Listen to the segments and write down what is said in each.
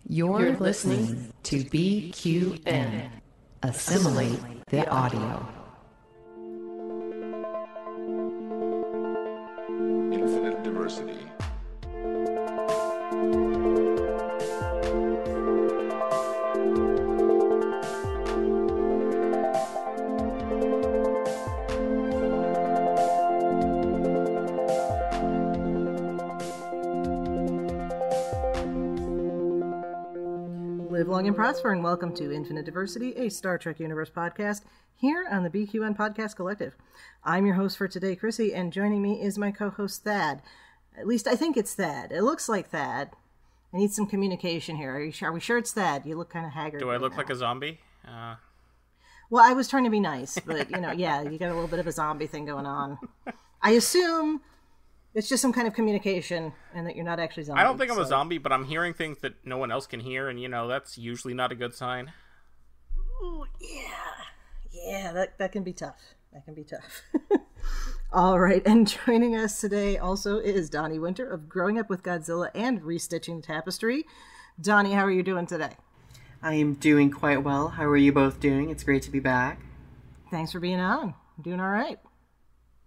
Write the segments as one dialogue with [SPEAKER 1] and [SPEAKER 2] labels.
[SPEAKER 1] You're listening to BQN. Assimilate the audio.
[SPEAKER 2] Infinite diversity.
[SPEAKER 3] Live long and prosper, and welcome to Infinite Diversity, a Star Trek Universe podcast here on the BQN Podcast Collective. I'm your host for today, Chrissie, and joining me is my co-host, Thad. At least I think it's Thad. It looks like Thad. I need some communication here. Are we sure it's Thad? You look kind of haggard.
[SPEAKER 4] Do I look like a zombie?
[SPEAKER 3] Well, I was trying to be nice, but, yeah, you got a little bit of a zombie thing going on. I assume it's just some kind of communication and that you're not actually zombie.
[SPEAKER 4] I don't think I'm a zombie, but I'm hearing things that no one else can hear, and, that's usually not a good sign.
[SPEAKER 3] Ooh, yeah, that can be tough. That can be tough. All right, and joining us today also is Donny Winter of Growing Up with Godzilla and Restitching the Tapestry. Donny, how are you doing today?
[SPEAKER 5] I am doing quite well. How are you both doing? It's great to be back.
[SPEAKER 3] Thanks for being on. I'm doing all right.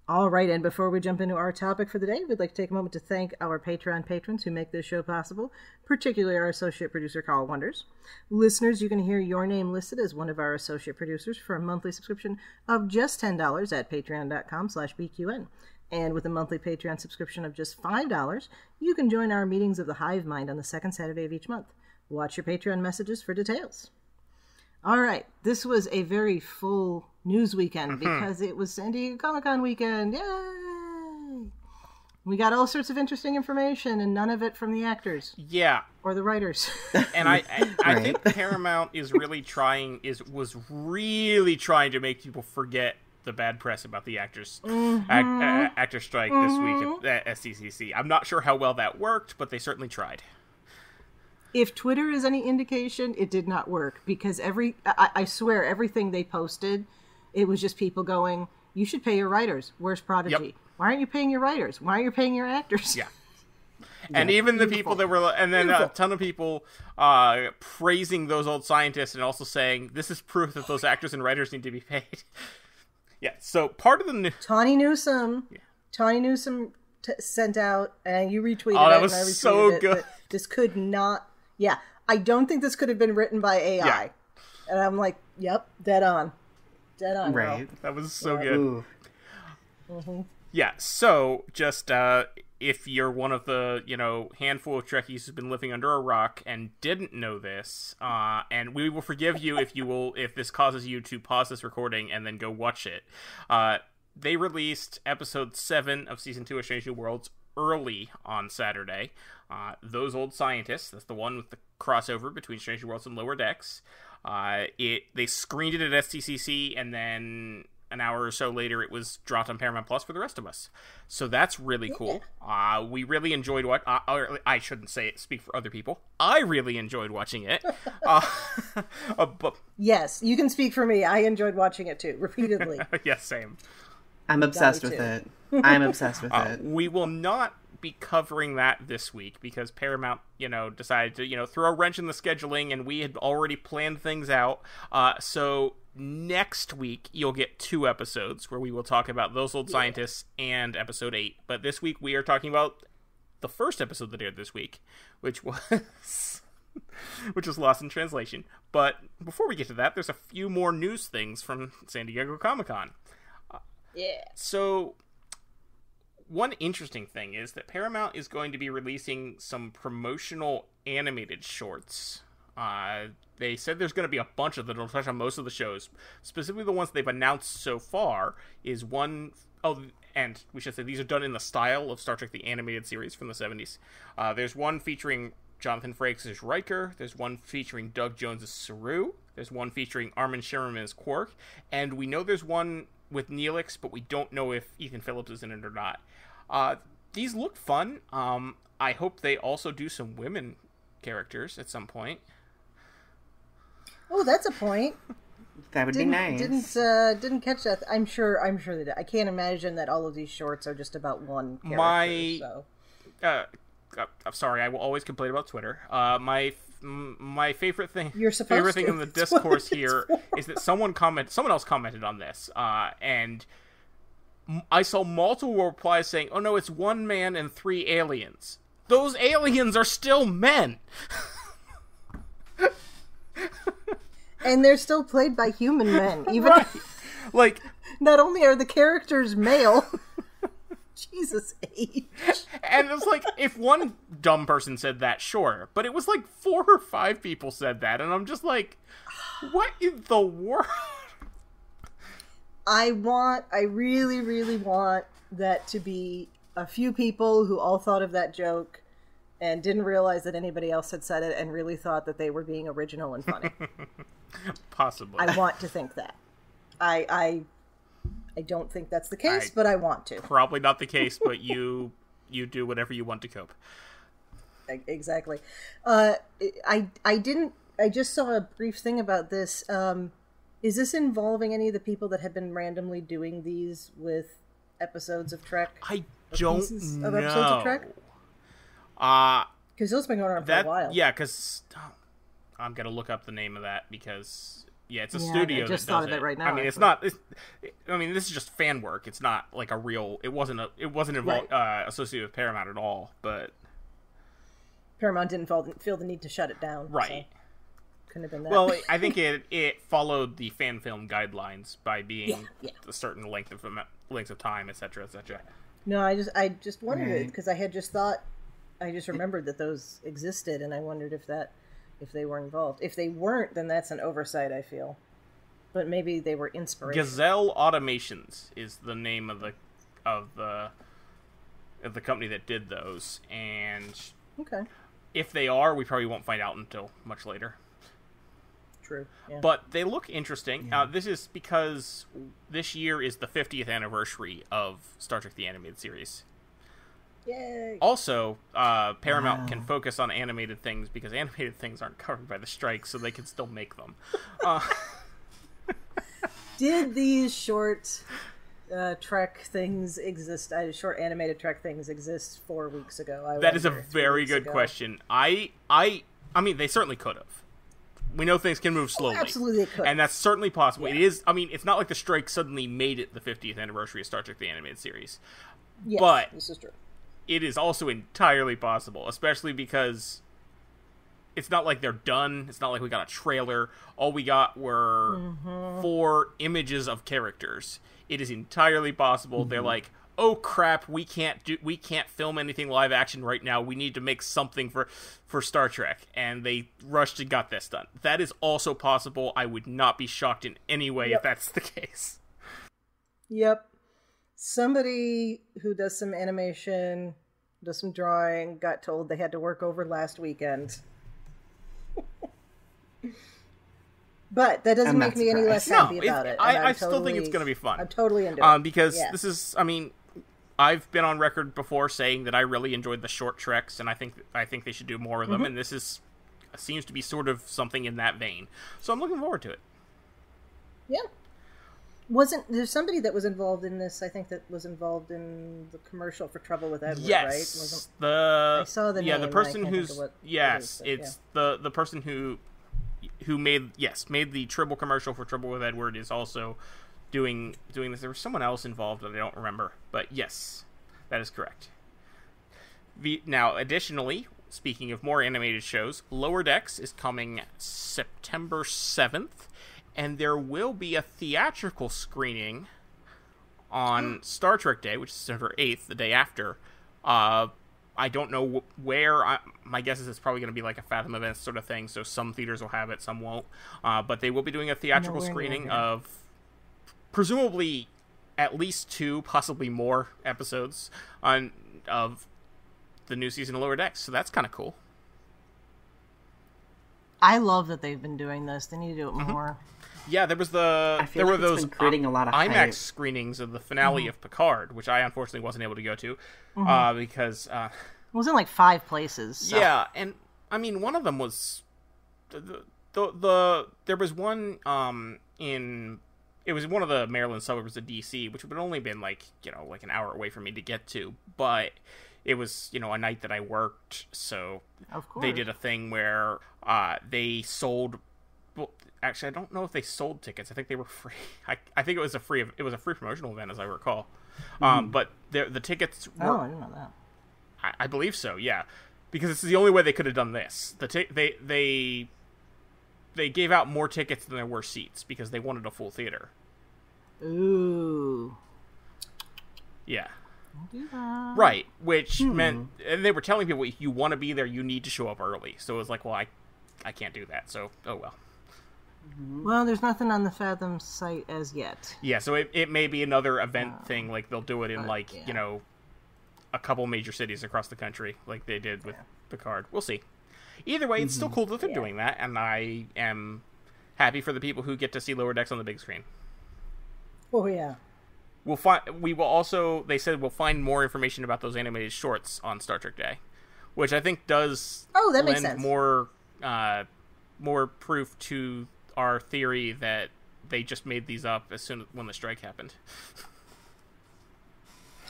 [SPEAKER 3] All right, and before we jump into our topic for the day, we'd like to take a moment to thank our Patreon patrons who make this show possible, particularly our associate producer, Carl Wonders. Listeners, you can hear your name listed as one of our associate producers for a monthly subscription of just $10 at patreon.com/BQN. And with a monthly Patreon subscription of just $5, you can join our meetings of the Hive Mind on the second Saturday of each month. Watch your Patreon messages for details. All right, this was a very full news weekend because it was San Diego Comic-Con weekend. Yay! We got all sorts of interesting information, and none of it from the actors.
[SPEAKER 4] Yeah.
[SPEAKER 3] Or the writers.
[SPEAKER 4] And I think Paramount was really trying to make people forget the bad press about the actor strike this week at SDCC. I'm not sure how well that worked, but they certainly tried.
[SPEAKER 3] If Twitter is any indication, it did not work because I swear everything they posted, it was just people going, you should pay your writers. Where's Prodigy?
[SPEAKER 4] Yep.
[SPEAKER 3] Why aren't you paying your writers? Why aren't you paying your actors?
[SPEAKER 4] Yeah. And even the people that were, and then a ton of people praising those old scientists and also saying, this is proof that those actors and writers need to be paid. Yeah, so part of the
[SPEAKER 3] Tawny Newsome sent out, and you retweeted it.
[SPEAKER 4] Oh, that was
[SPEAKER 3] and I retweeted
[SPEAKER 4] so
[SPEAKER 3] it,
[SPEAKER 4] good.
[SPEAKER 3] This could not, I don't think this could have been written by AI. Yeah. And I'm like, yep, dead on. Dead on,
[SPEAKER 5] right.
[SPEAKER 3] girl.
[SPEAKER 4] That was so good.
[SPEAKER 3] Mm-hmm.
[SPEAKER 4] Yeah, so just if you're one of the, handful of Trekkies who's been living under a rock and didn't know this, and we will forgive you if this causes you to pause this recording and then go watch it. They released episode 7 of season 2 of Strange New Worlds early on Saturday. Those Old Scientists, that's the one with the crossover between Strange New Worlds and Lower Decks. They screened it at STCC, and then an hour or so later it was dropped on Paramount Plus for the rest of us. So that's really cool. We really enjoyed I shouldn't say it, speak for other people. I really enjoyed watching it. But
[SPEAKER 3] yes, you can speak for me. I enjoyed watching it too, repeatedly.
[SPEAKER 4] Yes, same.
[SPEAKER 5] I'm obsessed with it. I'm obsessed with it.
[SPEAKER 4] We will not be covering that this week because Paramount, decided to, throw a wrench in the scheduling, and we had already planned things out. So next week you'll get 2 episodes where we will talk about Those Old Scientists and episode 8. But this week we are talking about the first episode that aired this week, which was Lost in Translation. But before we get to that, there's a few more news things from San Diego Comic-Con. So one interesting thing is that Paramount is going to be releasing some promotional animated shorts. They said there's going to be a bunch of them that'll touch on most of the shows. Specifically the ones they've announced so far is one... Oh, and we should say these are done in the style of Star Trek the Animated Series from the 70s. There's one featuring Jonathan Frakes as Riker. There's one featuring Doug Jones as Saru. There's one featuring Armin Shimmerman as Quark. And we know there's one with Neelix, but we don't know if Ethan Phillips is in it or not. These look fun. I hope they also do some women characters at some point.
[SPEAKER 3] Oh, that's a point.
[SPEAKER 5] That would be nice.
[SPEAKER 3] Didn't catch that. I'm sure they did. I can't imagine that all of these shorts are just about one character.
[SPEAKER 4] I'm sorry, I will always complain about Twitter. My my favorite thing.
[SPEAKER 3] You're supposed
[SPEAKER 4] favorite thing
[SPEAKER 3] to.
[SPEAKER 4] in the discourse here is that someone else commented on this, and I saw multiple replies saying, "Oh no, it's one man and 3 aliens. Those aliens are still men."
[SPEAKER 3] And they're still played by human men, even
[SPEAKER 4] Right. Like,
[SPEAKER 3] not only are the characters male. Jesus H.
[SPEAKER 4] and it's like, if one dumb person said that, sure, but it was like 4 or 5 people said that, and I'm just like, what in the world?
[SPEAKER 3] I really, really want that to be a few people who all thought of that joke and didn't realize that anybody else had said it and really thought that they were being original and funny.
[SPEAKER 4] Possibly.
[SPEAKER 3] I want to think that. I don't think that's the case, but I want to.
[SPEAKER 4] Probably not the case, but you do whatever you want to cope.
[SPEAKER 3] Exactly. I just saw a brief thing about this. Is this involving any of the people that have been randomly doing these with episodes of Trek?
[SPEAKER 4] I don't know.
[SPEAKER 3] Of episodes of Trek? Because those have been going on for a while.
[SPEAKER 4] Yeah, because I'm going to look up the name of that because... Yeah, it's a studio
[SPEAKER 3] I just
[SPEAKER 4] that
[SPEAKER 3] thought
[SPEAKER 4] does
[SPEAKER 3] of it right now.
[SPEAKER 4] I mean, it's not. I mean, this is just fan work. It's not like a real. It wasn't involved associated with Paramount at all. But
[SPEAKER 3] Paramount didn't feel the need to shut it down.
[SPEAKER 4] Right.
[SPEAKER 3] So couldn't have been that.
[SPEAKER 4] Well, I think it followed the fan film guidelines by being a certain length of time, etc., etc.
[SPEAKER 3] No, I just wondered it because I just remembered that those existed, and I wondered if they were involved. If they weren't, then that's an oversight, I feel. But maybe they were inspirational.
[SPEAKER 4] Gazelle Automations is the name of the company that did those, and
[SPEAKER 3] okay,
[SPEAKER 4] if they are, we probably won't find out until much later.
[SPEAKER 3] True. Yeah.
[SPEAKER 4] But they look interesting. This is because this year is the 50th anniversary of Star Trek: The Animated Series.
[SPEAKER 3] Yay.
[SPEAKER 4] Also, Paramount can focus on animated things because animated things aren't covered by the strike, so they can still make them.
[SPEAKER 3] Did these short Trek things exist? Short animated Trek things exist 4 weeks ago?
[SPEAKER 4] That is a very good question. I mean, they certainly could have. We know things can move slowly.
[SPEAKER 3] Absolutely, they could.
[SPEAKER 4] And that's certainly possible. Yeah. It is. I mean, it's not like the strike suddenly made it the 50th anniversary of Star Trek: The Animated Series.
[SPEAKER 3] Yes,
[SPEAKER 4] but
[SPEAKER 3] this is true.
[SPEAKER 4] It is also entirely possible, especially because it's not like they're done. It's not like we got a trailer. All we got were 4 images of characters. It is entirely possible they're like, "Oh crap, we can't film anything live action right now. We need to make something for Star Trek." And they rushed and got this done. That is also possible. I would not be shocked in any way if that's the case.
[SPEAKER 3] Yep. Somebody who does some animation, does some drawing, got told they had to work over last weekend. But that doesn't make me any less happy about it.
[SPEAKER 4] I still think it's going to be fun.
[SPEAKER 3] I'm totally into it.
[SPEAKER 4] Because this is, I mean, I've been on record before saying that I really enjoyed the short Treks, and I think they should do more of them, and this seems to be sort of something in that vein. So I'm looking forward to it.
[SPEAKER 3] Yeah. There's somebody that was involved in this, I think, that was involved in the commercial for Trouble with Edward, right? I saw the name.
[SPEAKER 4] The person who's... Yes, it's the person who made the Tribble commercial for Trouble with Edward is also doing this. There was someone else involved that I don't remember, but yes, that is correct. Now, additionally, speaking of more animated shows, Lower Decks is coming September 7th. And there will be a theatrical screening on Star Trek Day, which is September 8th, the day after. I don't know where. My guess is it's probably going to be like a Fathom Events sort of thing, so some theaters will have it, some won't. But they will be doing a theatrical screening of presumably at least 2, possibly more episodes of the new season of Lower Decks, so that's kind of cool.
[SPEAKER 3] I love that they've been doing this. They need to do it more.
[SPEAKER 4] Yeah, there were those
[SPEAKER 5] creating a lot of
[SPEAKER 4] IMAX
[SPEAKER 5] hype.
[SPEAKER 4] Screenings of the finale of Picard, which I unfortunately wasn't able to go to because
[SPEAKER 3] it was in like 5 places. So.
[SPEAKER 4] Yeah, and I mean one of them was there was one it was one of the Maryland suburbs of DC, which would have only been like an hour away for me to get to, but it was, a night that I worked, so
[SPEAKER 3] of course.
[SPEAKER 4] They did a thing where They sold. Well, actually, I don't know if they sold tickets. I think they were free. I think it was a free promotional event, as I recall. But the tickets were.
[SPEAKER 3] Oh, I didn't know that.
[SPEAKER 4] I believe so. Yeah, because this is the only way they could have done this. They gave out more tickets than there were seats because they wanted a full theater.
[SPEAKER 3] Ooh.
[SPEAKER 4] Yeah.
[SPEAKER 3] Don't do that.
[SPEAKER 4] Right, which meant, and they were telling people, if you want to be there, you need to show up early. So it was like, well, I can't do that. So, oh well.
[SPEAKER 3] Well, there's nothing on the Fathom site as yet.
[SPEAKER 4] Yeah, so it may be another event thing, like they'll do it in a couple major cities across the country, like they did with Picard. We'll see. Either way, it's still cool that they're doing that, and I am happy for the people who get to see Lower Decks on the big screen.
[SPEAKER 3] Oh yeah.
[SPEAKER 4] We will also. They said we'll find more information about those animated shorts on Star Trek Day, which I think does
[SPEAKER 3] that makes sense.
[SPEAKER 4] more proof to our theory that they just made these up when the strike happened.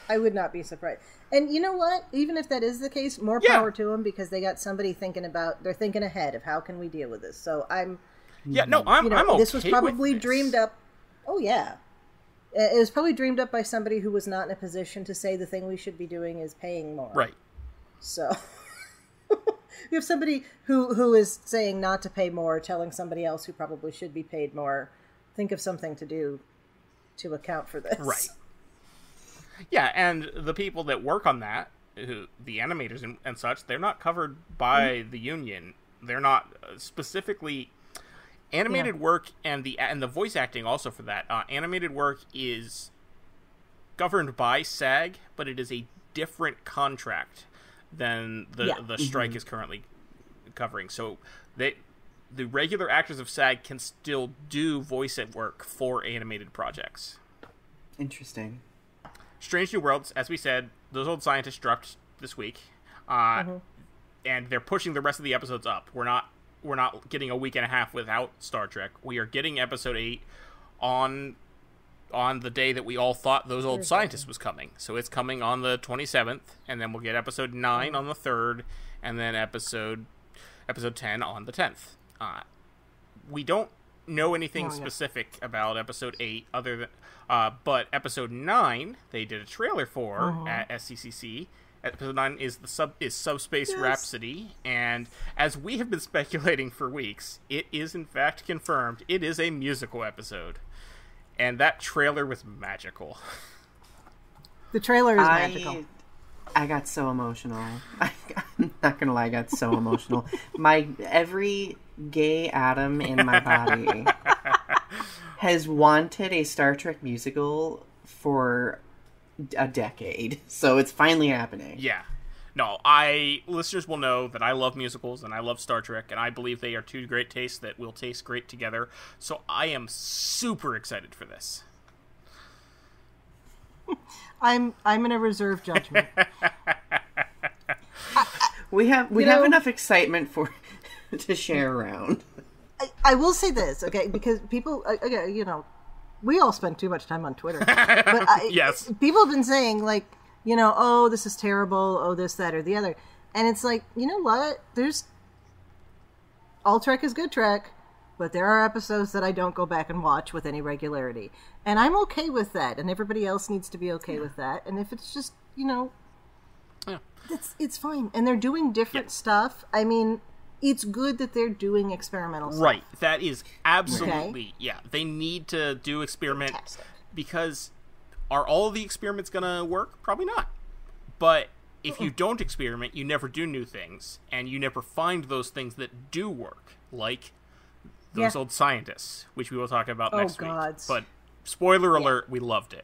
[SPEAKER 3] I would not be surprised. And you know what? Even if that is the case, more power to them, because they got somebody they're thinking ahead of how can we deal with this. So I'm okay. This was probably dreamed up. Oh yeah. It was probably dreamed up by somebody who was not in a position to say the thing we should be doing is paying more.
[SPEAKER 4] Right.
[SPEAKER 3] So you have somebody who is saying not to pay more, telling somebody else who probably should be paid more. Think of something to do to account for this.
[SPEAKER 4] Right. Yeah, and the people that work on that, the animators and such, they're not covered by the union. They're not specifically animated work, and the voice acting also for that. Animated work is governed by SAG, but it is a different contract than the strike is currently covering. So the regular actors of SAG can still do voice work for animated projects.
[SPEAKER 5] Interesting.
[SPEAKER 4] Strange New Worlds, as we said, those old scientists dropped this week, and they're pushing the rest of the episodes up. We're not getting a week and a half without Star Trek. We are getting episode 8 on the day that we all thought those old scientists was coming. So it's coming on the 27th, and then we'll get episode 9 on the 3rd, and then episode 10 on the 10th. We don't know anything specific about episode 8 other than but episode 9 they did a trailer for at SCCC. Episode 9 is Subspace Rhapsody, and as we have been speculating for weeks, it is in fact confirmed. It is a musical episode, and that trailer was magical.
[SPEAKER 3] The trailer is magical.
[SPEAKER 5] I got so emotional. I'm not gonna lie, I got so emotional. Every gay atom in my body has wanted a Star Trek musical for a decade, so it's finally happening.
[SPEAKER 4] Yeah. No, listeners will know that I love musicals and I love Star Trek, and I believe they are two great tastes that will taste great together. So I am super excited for this.
[SPEAKER 3] I'm gonna reserve judgment.
[SPEAKER 5] We have enough excitement to share around.
[SPEAKER 3] I will say this, okay, because people, we all spend too much time on Twitter. But
[SPEAKER 4] yes.
[SPEAKER 3] People have been saying, like, oh, this is terrible, oh, this, that, or the other. And it's like, you know what? All Trek is good Trek, but there are episodes that I don't go back and watch with any regularity. And I'm okay with that, and everybody else needs to be okay with that. And if it's just, it's fine. And they're doing different stuff. I mean, it's good that they're doing experimental stuff.
[SPEAKER 4] Right. That is absolutely, they need to do experiment.
[SPEAKER 3] Fantastic.
[SPEAKER 4] Because are all the experiments going to work? Probably not. But if you don't experiment, you never do new things, and you never find those things that do work, like those old scientists, which we will talk about next week. But spoiler alert, we loved it.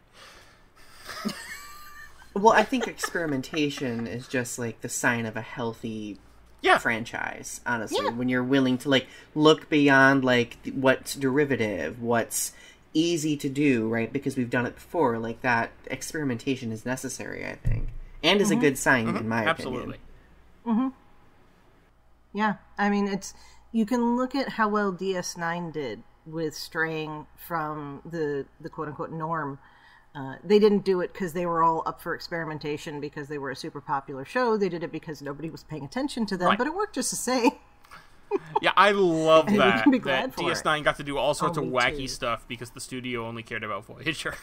[SPEAKER 5] Well, I think experimentation is just like the sign of a healthy franchise, honestly. Yeah. When you're willing to look beyond what's derivative, what's easy to do, right? Because we've done it before. Like, that experimentation is necessary, I think, and is a good sign in my opinion.
[SPEAKER 3] Absolutely. Yeah, I mean, you can look at how well DS9 did with straying from the quote unquote norm. They didn't do it because they were all up for experimentation because they were a super popular show. They did it because nobody was paying attention to them, but it worked just the same.
[SPEAKER 4] Yeah, I love that.
[SPEAKER 3] can be glad
[SPEAKER 4] that
[SPEAKER 3] for
[SPEAKER 4] DS9 got to do all sorts of
[SPEAKER 3] me
[SPEAKER 4] wacky
[SPEAKER 3] too.
[SPEAKER 4] stuff because the studio only cared about Voyager.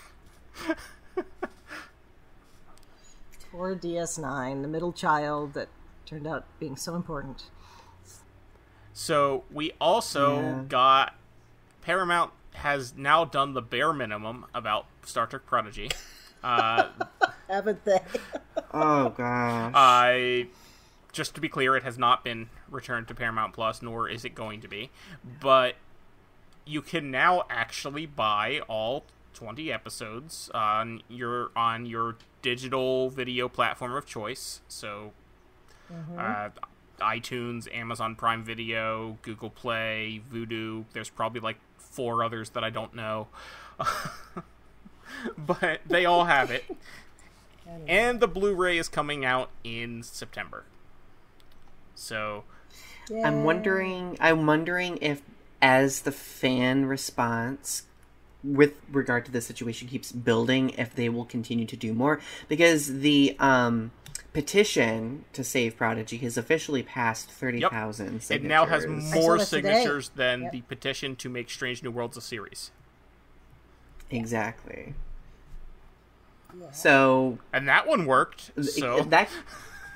[SPEAKER 3] Poor DS9, the middle child that turned out being so important.
[SPEAKER 4] So we also got... Paramount has now done the bare minimum about Star Trek Prodigy.
[SPEAKER 3] Haven't they?
[SPEAKER 5] Oh, gosh.
[SPEAKER 4] Just to be clear, it has not been returned to Paramount Plus, nor is it going to be. But you can now actually buy all 20 episodes on your digital video platform of choice. So, iTunes, Amazon Prime Video, Google Play, Vudu. There's probably like 4 others that I don't know. But they all have it. And the Blu-ray is coming out in September. So
[SPEAKER 5] I'm wondering if, as the fan response with regard to this situation keeps building, if they will continue to do more, because the petition to save Prodigy has officially passed 30,000 signatures.
[SPEAKER 4] It now has more signatures than the petition to make Strange New Worlds a series.
[SPEAKER 5] Exactly. Yeah. So,
[SPEAKER 4] and that one worked. So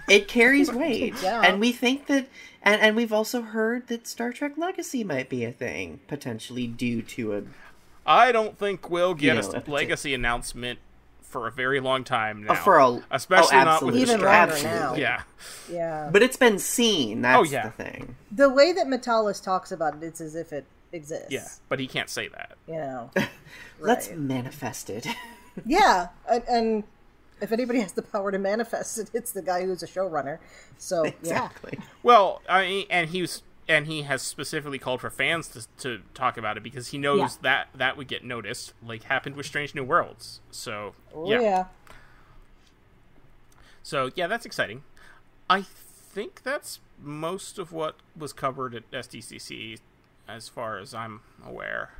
[SPEAKER 5] it carries weight.
[SPEAKER 3] Yeah.
[SPEAKER 5] And we think that, and we've also heard that Star Trek Legacy might be a thing, potentially due to a...
[SPEAKER 4] I don't think we'll get a Legacy announcement for a very long time now. Especially not with
[SPEAKER 3] even longer now.
[SPEAKER 4] Yeah.
[SPEAKER 3] Yeah.
[SPEAKER 5] But it's been seen. That's the thing.
[SPEAKER 3] The way that Metalis talks about it, it's as if it exists.
[SPEAKER 4] Yeah, but he can't say that.
[SPEAKER 3] You know.
[SPEAKER 5] Let's manifest it.
[SPEAKER 3] Yeah, and if anybody has the power to manifest it, it's the guy who's a showrunner. So
[SPEAKER 5] exactly.
[SPEAKER 3] Yeah.
[SPEAKER 4] Well, and he has specifically called for fans to talk about it because he knows that would get noticed, like happened with Strange New Worlds. So So yeah, that's exciting. I think that's most of what was covered at SDCC, as far as I'm aware.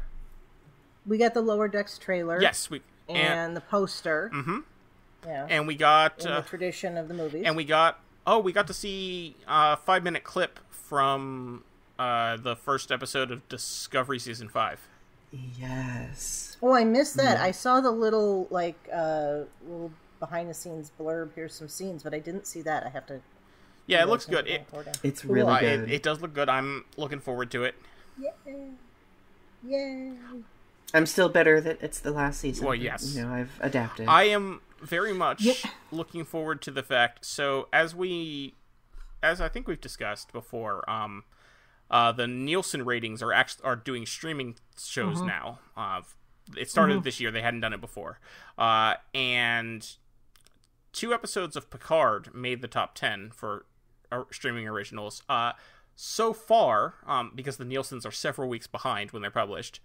[SPEAKER 3] We got the Lower Decks trailer.
[SPEAKER 4] Yes,
[SPEAKER 3] and the poster.
[SPEAKER 4] Mm-hmm.
[SPEAKER 3] Yeah.
[SPEAKER 4] And we got
[SPEAKER 3] in the tradition of the movies.
[SPEAKER 4] And we got to see a 5-minute clip from the first episode of Discovery Season 5.
[SPEAKER 5] Yes.
[SPEAKER 3] Oh, I missed that. I saw the little little behind the scenes blurb. Here's some scenes, but I didn't see that. I have to.
[SPEAKER 4] Yeah, it looks good.
[SPEAKER 5] It's really good.
[SPEAKER 4] It does look good. I'm looking forward to it.
[SPEAKER 3] Yay!
[SPEAKER 4] I'm
[SPEAKER 5] still bitter that it's the last season.
[SPEAKER 4] Well, yes.
[SPEAKER 5] I've adapted.
[SPEAKER 4] I am very much looking forward to the fact. So, as I think we've discussed before, the Nielsen ratings are doing streaming shows now. It started this year. They hadn't done it before. And 2 episodes of Picard made the top 10 for streaming originals. So far, because the Nielsens are several weeks behind when they're published,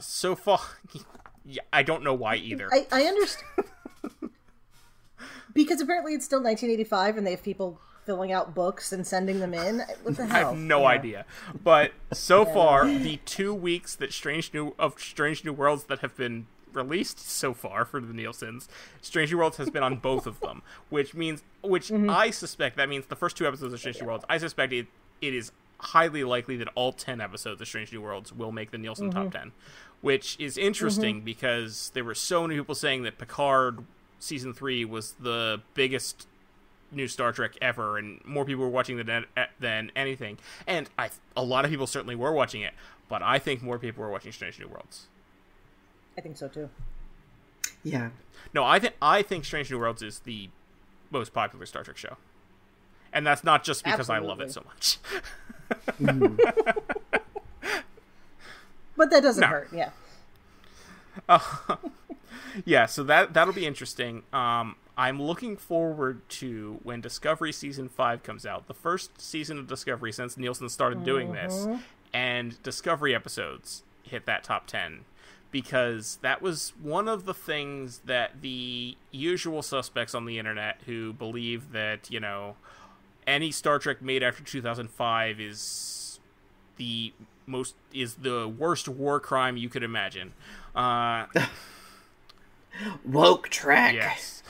[SPEAKER 4] so far, I don't know why either.
[SPEAKER 3] I understand. Because apparently it's still 1985 and they have people filling out books and sending them in. What the hell?
[SPEAKER 4] I have no idea. But so far, the 2 weeks that Strange New Worlds that have been released so far for the Nielsens, Strange New Worlds has been on both of them, which I suspect that means the first 2 episodes of Strange New Worlds. I suspect it is highly likely that all 10 episodes of Strange New Worlds will make the Nielsen top 10, which is interesting because there were so many people saying that Picard Season 3 was the biggest new Star Trek ever, and more people were watching than anything. And a lot of people certainly were watching it, but I think more people were watching Strange New Worlds.
[SPEAKER 3] I think so too.
[SPEAKER 5] Yeah.
[SPEAKER 4] No, I think Strange New Worlds is the most popular Star Trek show. And that's not just because I love it so much.
[SPEAKER 3] But that doesn't hurt, yeah.
[SPEAKER 4] Yeah, so that'll be interesting. I'm looking forward to when Discovery Season 5 comes out. The first season of Discovery since Nielsen started doing this. And Discovery episodes hit that top 10. Because that was one of the things that the usual suspects on the internet who believe that, any Star Trek made after 2005 is the worst war crime you could imagine.
[SPEAKER 5] Woke Trek.
[SPEAKER 4] Yes.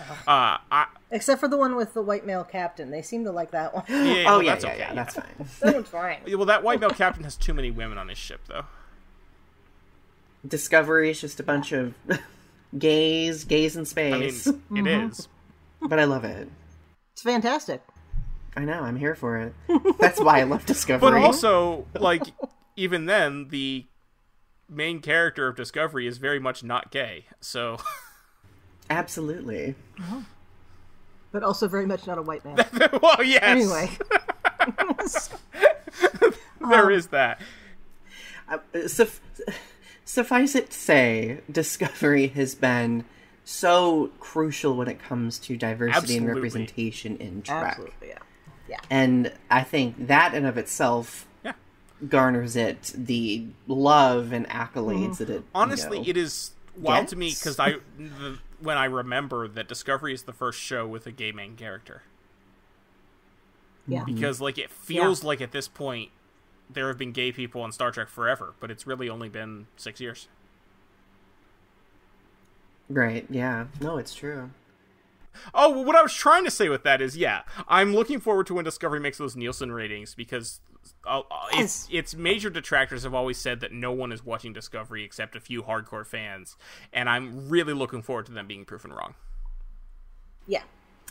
[SPEAKER 3] Except for the one with the white male captain. They seem to like that one.
[SPEAKER 5] That's okay. That's fine.
[SPEAKER 3] That one's fine.
[SPEAKER 4] Well, that white male captain has too many women on his ship, though.
[SPEAKER 5] Discovery is just a bunch of gays in space.
[SPEAKER 4] I mean, it is.
[SPEAKER 5] But I love it.
[SPEAKER 3] It's fantastic.
[SPEAKER 5] I know, I'm here for it. That's why I love Discovery.
[SPEAKER 4] But also, like, even then, the main character of Discovery is very much not gay, so...
[SPEAKER 5] Absolutely.
[SPEAKER 3] Oh. But also very much not a white man.
[SPEAKER 4] Well, yes!
[SPEAKER 3] Anyway.
[SPEAKER 4] There is that.
[SPEAKER 5] Suffice it to say, Discovery has been so crucial when it comes to diversity and representation in Trek.
[SPEAKER 3] Absolutely, yeah.
[SPEAKER 5] And I think that in of itself garners it the love and accolades that it
[SPEAKER 4] honestly it is wild to me
[SPEAKER 5] gets.
[SPEAKER 4] because when I remember that Discovery is the first show with a gay main character.
[SPEAKER 3] Yeah.
[SPEAKER 4] Because like it feels like at this point there have been gay people on Star Trek forever, but it's really only been 6 years.
[SPEAKER 5] Right, yeah. No, it's true.
[SPEAKER 4] Oh, well, what I was trying to say with that is, I'm looking forward to when Discovery makes those Nielsen ratings, because its major detractors have always said that no one is watching Discovery except a few hardcore fans, and I'm really looking forward to them being proven wrong.
[SPEAKER 3] Yeah.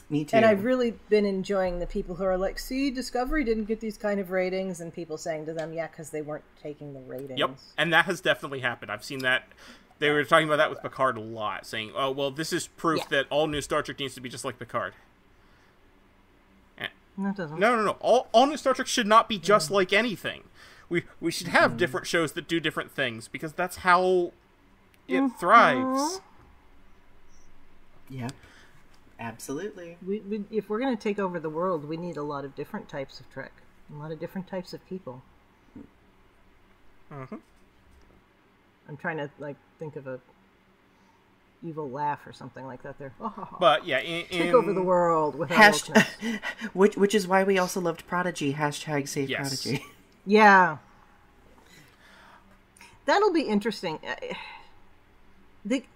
[SPEAKER 5] Me too.
[SPEAKER 3] And I've really been enjoying the people who are like, see, Discovery didn't get these kind of ratings, and people saying to them, because they weren't taking the ratings.
[SPEAKER 4] Yep, and that has definitely happened. I've seen that. They were talking about that with Picard a lot, saying, oh, well, this is proof that all new Star Trek needs to be just like Picard.
[SPEAKER 3] No, it doesn't.
[SPEAKER 4] No. All new Star Trek should not be just like anything. We should have different shows that do different things, because that's how it thrives.
[SPEAKER 5] Yeah, absolutely.
[SPEAKER 3] We if we're going to take over the world, we need a lot of different types of Trek. A lot of different types of people.
[SPEAKER 4] Mm-hmm.
[SPEAKER 3] I'm trying to think of a evil laugh or something like that there.
[SPEAKER 4] But
[SPEAKER 3] take over the world with our wokeness.
[SPEAKER 5] which is why we also loved Prodigy. #save Prodigy.
[SPEAKER 3] Yeah. That'll be interesting. They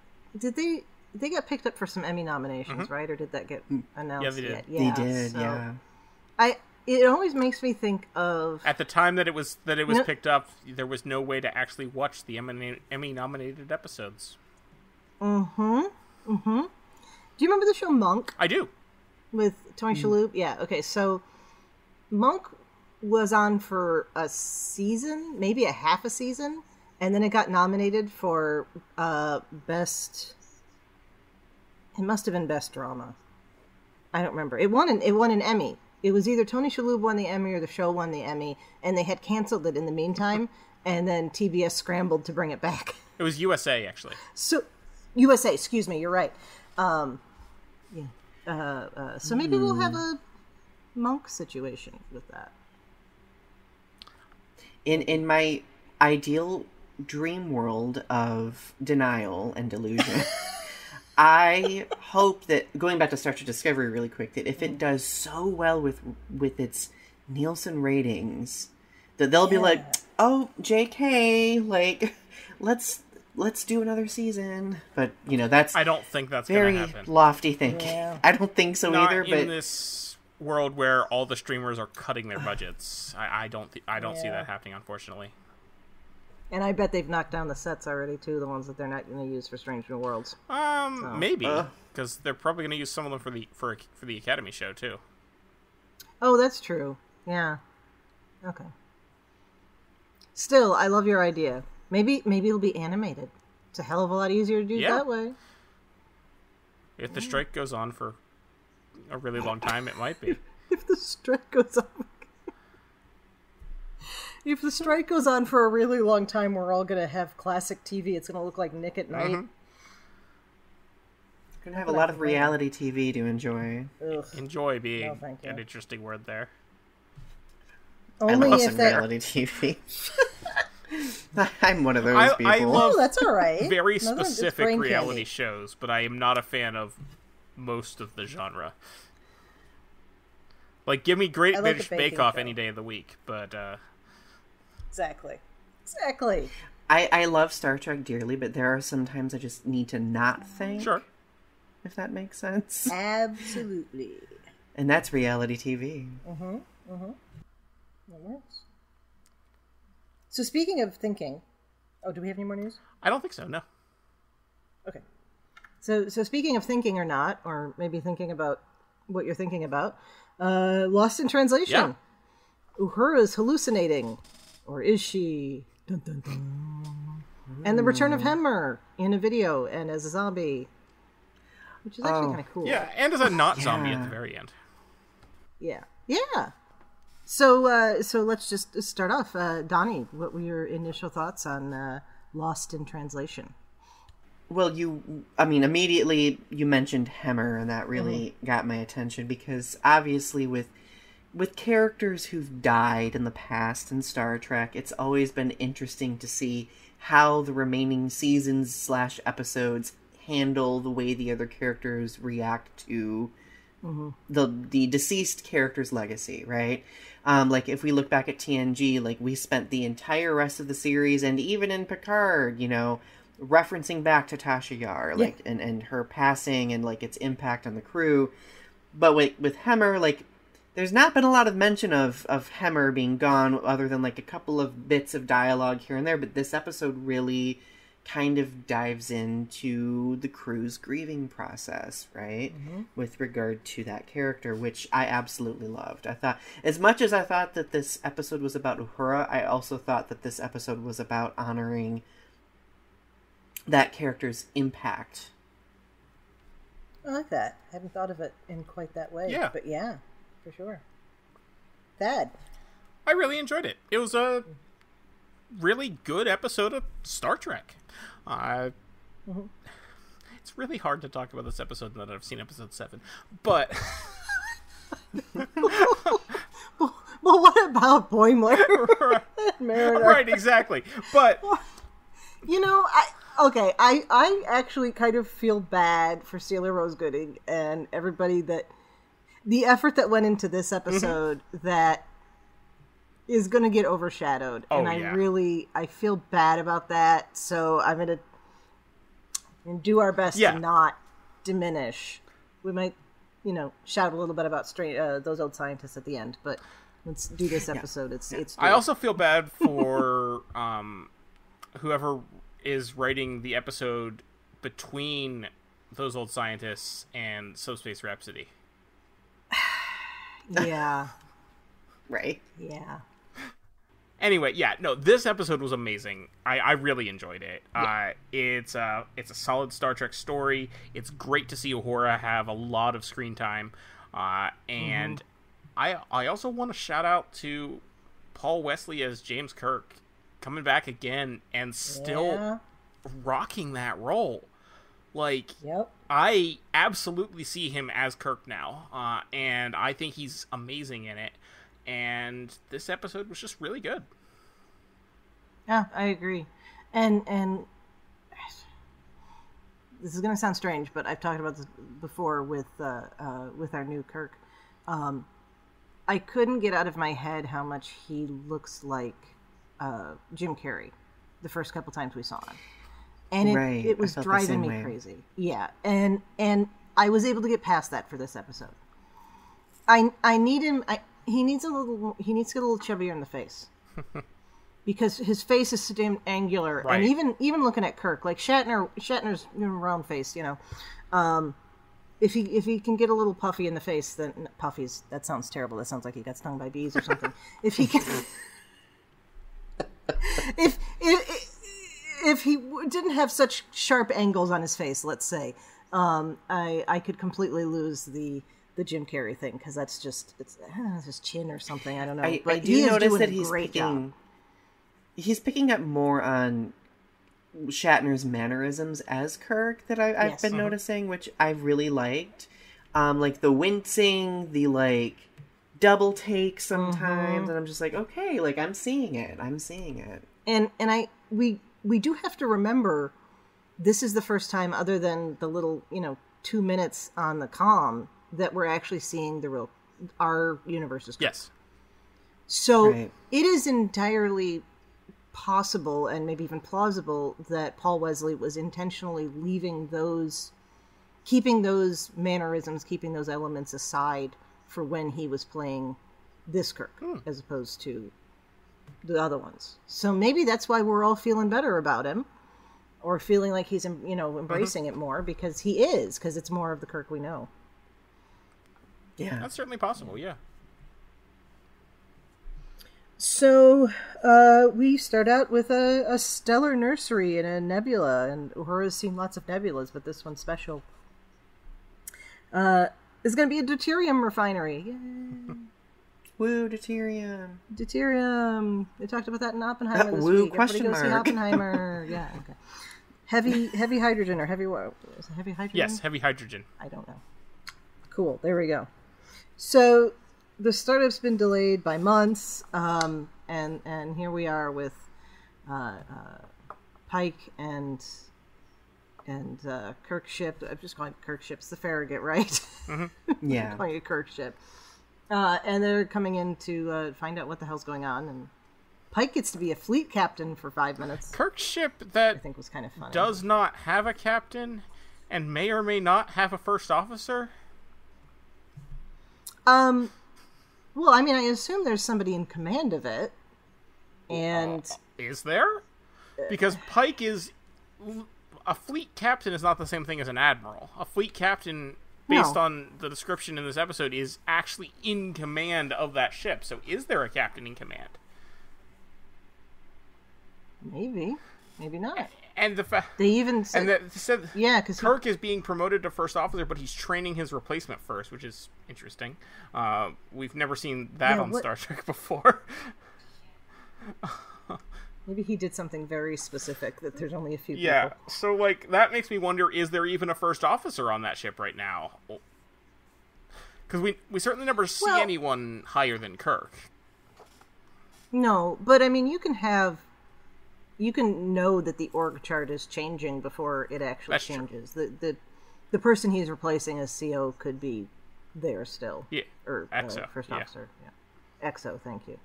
[SPEAKER 3] got picked up for some Emmy nominations, right? Or did that get announced?
[SPEAKER 4] Yeah, they did.
[SPEAKER 3] Yet? Yeah,
[SPEAKER 5] they did,
[SPEAKER 3] so it always makes me think of...
[SPEAKER 4] At the time that it was picked up, there was no way to actually watch the Emmy-nominated episodes. Mm-hmm.
[SPEAKER 3] Mm-hmm. Do you remember the show Monk?
[SPEAKER 4] I do.
[SPEAKER 3] With Tony Shalhoub? Yeah, okay, so Monk was on for a season, maybe a half a season, and then it got nominated for best... It must have been Best Drama. I don't remember. It won an Emmy. It was either Tony Shalhoub won the Emmy or the show won the Emmy, and they had canceled it in the meantime, and then TBS scrambled to bring it back.
[SPEAKER 4] It was USA, actually.
[SPEAKER 3] So, USA, excuse me, you're right. So maybe we'll have a Monk situation with that.
[SPEAKER 5] In my ideal dream world of denial and delusion... I hope that, going back to Star Trek Discovery really quick, that if it does so well with its Nielsen ratings, that they'll be like, oh, JK, let's do another season. But, that's...
[SPEAKER 4] I don't think that's going to happen.
[SPEAKER 5] Very lofty thinking. Yeah. I don't think so either, but...
[SPEAKER 4] in this world where all the streamers are cutting their budgets, I don't see that happening, unfortunately. And
[SPEAKER 3] I bet they've knocked down the sets already, too, the ones that they're not going to use for Strange New Worlds.
[SPEAKER 4] Maybe, because they're probably going to use some of them for the Academy show, too.
[SPEAKER 3] Oh, that's true. Yeah. Okay. Still, I love your idea. Maybe it'll be animated. It's a hell of a lot easier to do that way.
[SPEAKER 4] If the strike goes on for a really long time, it might be.
[SPEAKER 3] If the strike goes on... If the strike goes on for a really long time, we're all going to have classic TV. It's going to look like Nick at Night.
[SPEAKER 5] Going to have a lot of reality TV to enjoy.
[SPEAKER 3] Ugh.
[SPEAKER 4] Enjoy being an interesting word there.
[SPEAKER 3] Only
[SPEAKER 5] I love
[SPEAKER 3] if
[SPEAKER 5] some reality TV. I'm one of those people.
[SPEAKER 4] I love
[SPEAKER 3] that's all right.
[SPEAKER 4] very specific reality shows, but I am not a fan of most of the genre. Like, give me Great British Bake Off any day of the week, but...
[SPEAKER 3] Exactly.
[SPEAKER 5] I love Star Trek dearly, but there are some times I just need to not think.
[SPEAKER 4] Sure.
[SPEAKER 5] If that makes sense.
[SPEAKER 3] Absolutely.
[SPEAKER 5] And that's reality TV.
[SPEAKER 3] That works. So speaking of thinking... Oh, do we have any more news?
[SPEAKER 4] I don't think so, no.
[SPEAKER 3] Okay. So speaking of thinking or not, or maybe thinking about what you're thinking about, Lost in Translation.
[SPEAKER 4] Yeah.
[SPEAKER 3] Uhura's hallucinating. Or is she? Dun, dun, dun. And the return of Hemmer in a video and as a zombie. Which is actually kind of cool.
[SPEAKER 4] Yeah, and as a not zombie at the very end.
[SPEAKER 3] Yeah. Yeah. So let's just start off. Donnie, what were your initial thoughts on Lost in Translation?
[SPEAKER 5] Well, immediately you mentioned Hemmer, and that really got my attention, because obviously with characters who've died in the past in Star Trek, it's always been interesting to see how the remaining seasons / episodes handle the way the other characters react to the deceased character's legacy, right? Like, if we look back at TNG, like, we spent the entire rest of the series, and even in Picard, referencing back to Tasha Yar, like, and her passing and, like, its impact on the crew. But with Hemmer, like, there's not been a lot of mention of Hemmer being gone, other than, like, a couple of bits of dialogue here and there, but this episode really kind of dives into the crew's grieving process, right? With regard to that character, which I absolutely loved. I thought, as much as I thought that this episode was about Uhura, I also thought that this episode was about honoring that character's impact.
[SPEAKER 3] I like that. I haven't thought of it in quite that way.
[SPEAKER 4] Yeah.
[SPEAKER 3] But yeah, for sure. Thad.
[SPEAKER 4] I really enjoyed it. It was a really good episode of Star Trek. It's really hard to talk about this episode now that I've seen episode 7. But...
[SPEAKER 3] Well, what about Boimler?
[SPEAKER 4] Right, exactly. But...
[SPEAKER 3] I actually kind of feel bad for Steeler Rose Gooding and everybody the effort that went into this episode that is going to get overshadowed. I feel bad about that. So I'm going to do our best to not diminish. We might, shout a little bit about those old scientists at the end, but let's do this episode. It's.
[SPEAKER 4] I also feel bad for whoever is writing the episode between those old scientists and Subspace Rhapsody.
[SPEAKER 3] Yeah.
[SPEAKER 5] Right.
[SPEAKER 3] Yeah.
[SPEAKER 4] Anyway, this episode was amazing. I really enjoyed it. Yeah. It's a solid Star Trek story. It's great to see Uhura have a lot of screen time. And I also want to shout out to Paul Wesley as James Kirk, coming back again and still rocking that role. Like, I absolutely see him as Kirk now. And I think he's amazing in it. And this episode was just really good.
[SPEAKER 3] Yeah, I agree. And this is going to sound strange, but I've talked about this before with our new Kirk. I couldn't get out of my head how much he looks like Jim Carrey the first couple times we saw him. And it was driving me crazy. Yeah. And I was able to get past that for this episode. I need him... He needs to get a little chubbier in the face, because his face is so damn angular. Right. And even looking at Kirk, like Shatner's round face, if he can get a little puffy in the face, then puffies. That sounds terrible. That sounds like he got stung by bees or something. If he can, if he didn't have such sharp angles on his face, let's say, I could completely lose the Jim Carrey thing, because that's just it's his chin or something. I don't know.
[SPEAKER 5] I do notice that he's picking up more on Shatner's mannerisms as Kirk that I've been noticing, which I've really liked. Like the wincing, the like double take sometimes, and I'm just like, okay, like I'm seeing it. And
[SPEAKER 3] we do have to remember, this is the first time, other than the little 2 minutes on the comm, that we're actually seeing our universe's Kirk.
[SPEAKER 4] Yes.
[SPEAKER 3] So it is entirely possible and maybe even plausible that Paul Wesley was intentionally keeping those mannerisms, keeping those elements aside for when he was playing this Kirk, as opposed to the other ones. So maybe that's why we're all feeling better about him, or feeling like he's, embracing it more, because it's more of the Kirk we know.
[SPEAKER 5] Yeah,
[SPEAKER 4] that's certainly possible. Yeah.
[SPEAKER 3] So we start out with a stellar nursery in a nebula, and Uhura's seen lots of nebulas, but this one's special. It's going to be a deuterium refinery. Yay.
[SPEAKER 5] Woo, deuterium.
[SPEAKER 3] Deuterium. They talked about that in Oppenheimer this
[SPEAKER 5] woo,
[SPEAKER 3] week.
[SPEAKER 5] question
[SPEAKER 3] Everybody go
[SPEAKER 5] mark.
[SPEAKER 3] see Oppenheimer. Yeah, okay. Heavy hydrogen, or heavy what? Is it heavy hydrogen?
[SPEAKER 4] Yes, heavy hydrogen.
[SPEAKER 3] I don't know. Cool, there we go. So the startup's been delayed by months, and here we are with Pike and Kirk ship. I'm just calling it Kirk ship. It's the Farragut, right?
[SPEAKER 5] Mm-hmm. Yeah.
[SPEAKER 3] I'm calling it Kirk ship. And they're coming in to find out what the hell's going on, and Pike gets to be a fleet captain for 5 minutes.
[SPEAKER 4] Kirk's ship that
[SPEAKER 3] I think was kind of funny.
[SPEAKER 4] Does not have a captain and may or may not have a first officer.
[SPEAKER 3] Well, I mean, I assume there's somebody in command of it, and
[SPEAKER 4] is there? Because Pike is a fleet captain is not the same thing as an admiral. A fleet captain, based on the description in this episode, is actually in command of that ship. So, is there a captain in command?
[SPEAKER 3] Maybe not.
[SPEAKER 4] And the fact
[SPEAKER 3] they even said,
[SPEAKER 4] because Kirk is being promoted to first officer, but he's training his replacement first, which is interesting. We've never seen that on Star Trek before.
[SPEAKER 3] Maybe he did something very specific that there's only a few people.
[SPEAKER 4] Yeah, so that makes me wonder: is there even a first officer on that ship right now? Because we certainly never see anyone higher than Kirk.
[SPEAKER 3] No, but I mean, you can know that the org chart is changing before it actually changes. The person he's replacing as CO could be there still.
[SPEAKER 4] Yeah.
[SPEAKER 3] Or
[SPEAKER 4] XO.
[SPEAKER 3] First officer. Yeah. XO, thank you.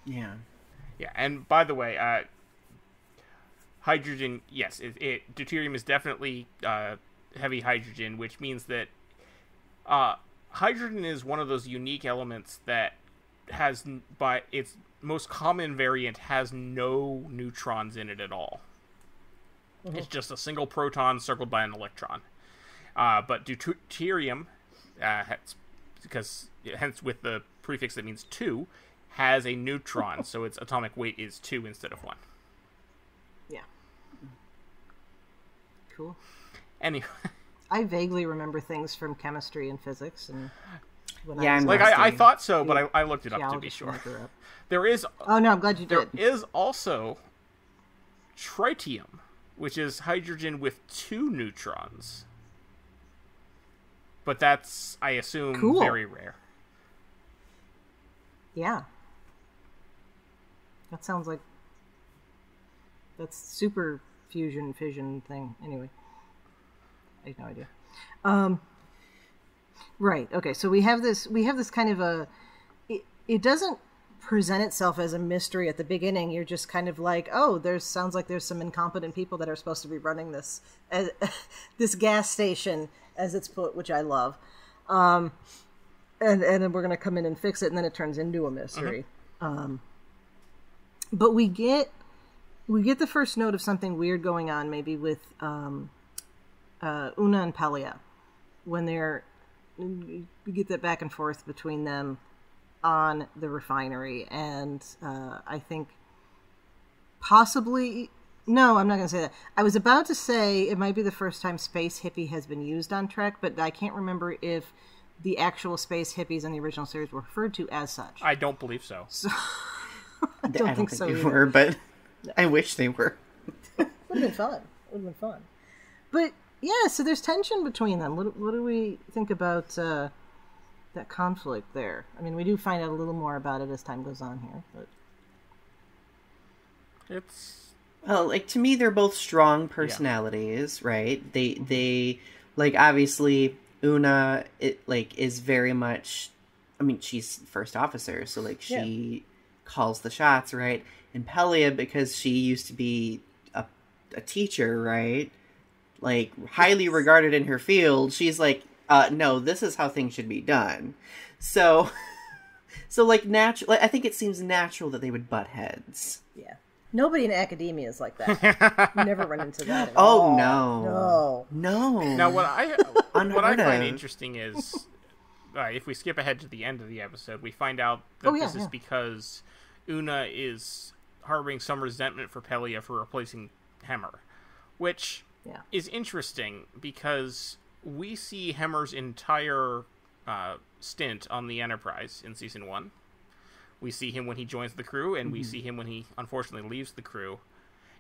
[SPEAKER 5] Yeah.
[SPEAKER 4] Yeah, and by the way, hydrogen, yes, deuterium is definitely heavy hydrogen, which means that hydrogen is one of those unique elements that has, by its most common variant, has no neutrons in it at all. Mm-hmm. It's just a single proton circled by an electron. But deuterium, hence with the prefix that means 2, has a neutron, so its atomic weight is 2 instead of 1.
[SPEAKER 3] Yeah. Cool.
[SPEAKER 4] Anyway.
[SPEAKER 3] I vaguely remember things from chemistry and physics, and
[SPEAKER 4] I thought so, but I looked it up to be sure. There is.
[SPEAKER 3] Oh no, I'm glad you did.
[SPEAKER 4] There is also tritium, which is hydrogen with 2 neutrons, but that's, I assume, very rare.
[SPEAKER 3] Yeah. That sounds like that's super fission thing. Anyway, I have no idea. Right. Okay. So we have this kind of a. It doesn't present itself as a mystery at the beginning. You're just kind of like, oh, sounds like there's some incompetent people that are supposed to be running this this gas station, as it's put, which I love. And then we're going to come in and fix it, and then it turns into a mystery. Mm-hmm. But we get the first note of something weird going on, maybe with Una and Pelia, when we get that back and forth between them on the refinery, and I think possibly. No, I'm not going to say that. I was about to say it might be the first time space hippie has been used on Trek, but I can't remember if the actual space hippies in the original series were referred to as such.
[SPEAKER 4] I don't believe so.
[SPEAKER 3] I don't think so
[SPEAKER 5] they were, but I wish they were.
[SPEAKER 3] Would have been fun. But yeah, so there's tension between them. What do we think about that conflict there? I mean, we do find out a little more about it as time goes on here, but
[SPEAKER 5] to me, they're both strong personalities, right? They obviously Una is very much. I mean, she's first officer, so she calls the shots, right? And Pelia, because she used to be a teacher, right? Like, highly regarded in her field, she's like, no, this is how things should be done. So like, I think it seems natural that they would butt heads.
[SPEAKER 3] Yeah. Nobody in academia is like that. You never run into that at all.
[SPEAKER 5] Oh, no.
[SPEAKER 3] No.
[SPEAKER 4] Now, what I find interesting is, if we skip ahead to the end of the episode, we find out that this is because Una is harboring some resentment for Pelia for replacing Hemmer, which is interesting because we see Hemmer's entire stint on the Enterprise in Season 1. We see him when he joins the crew, and we see him when he, unfortunately, leaves the crew.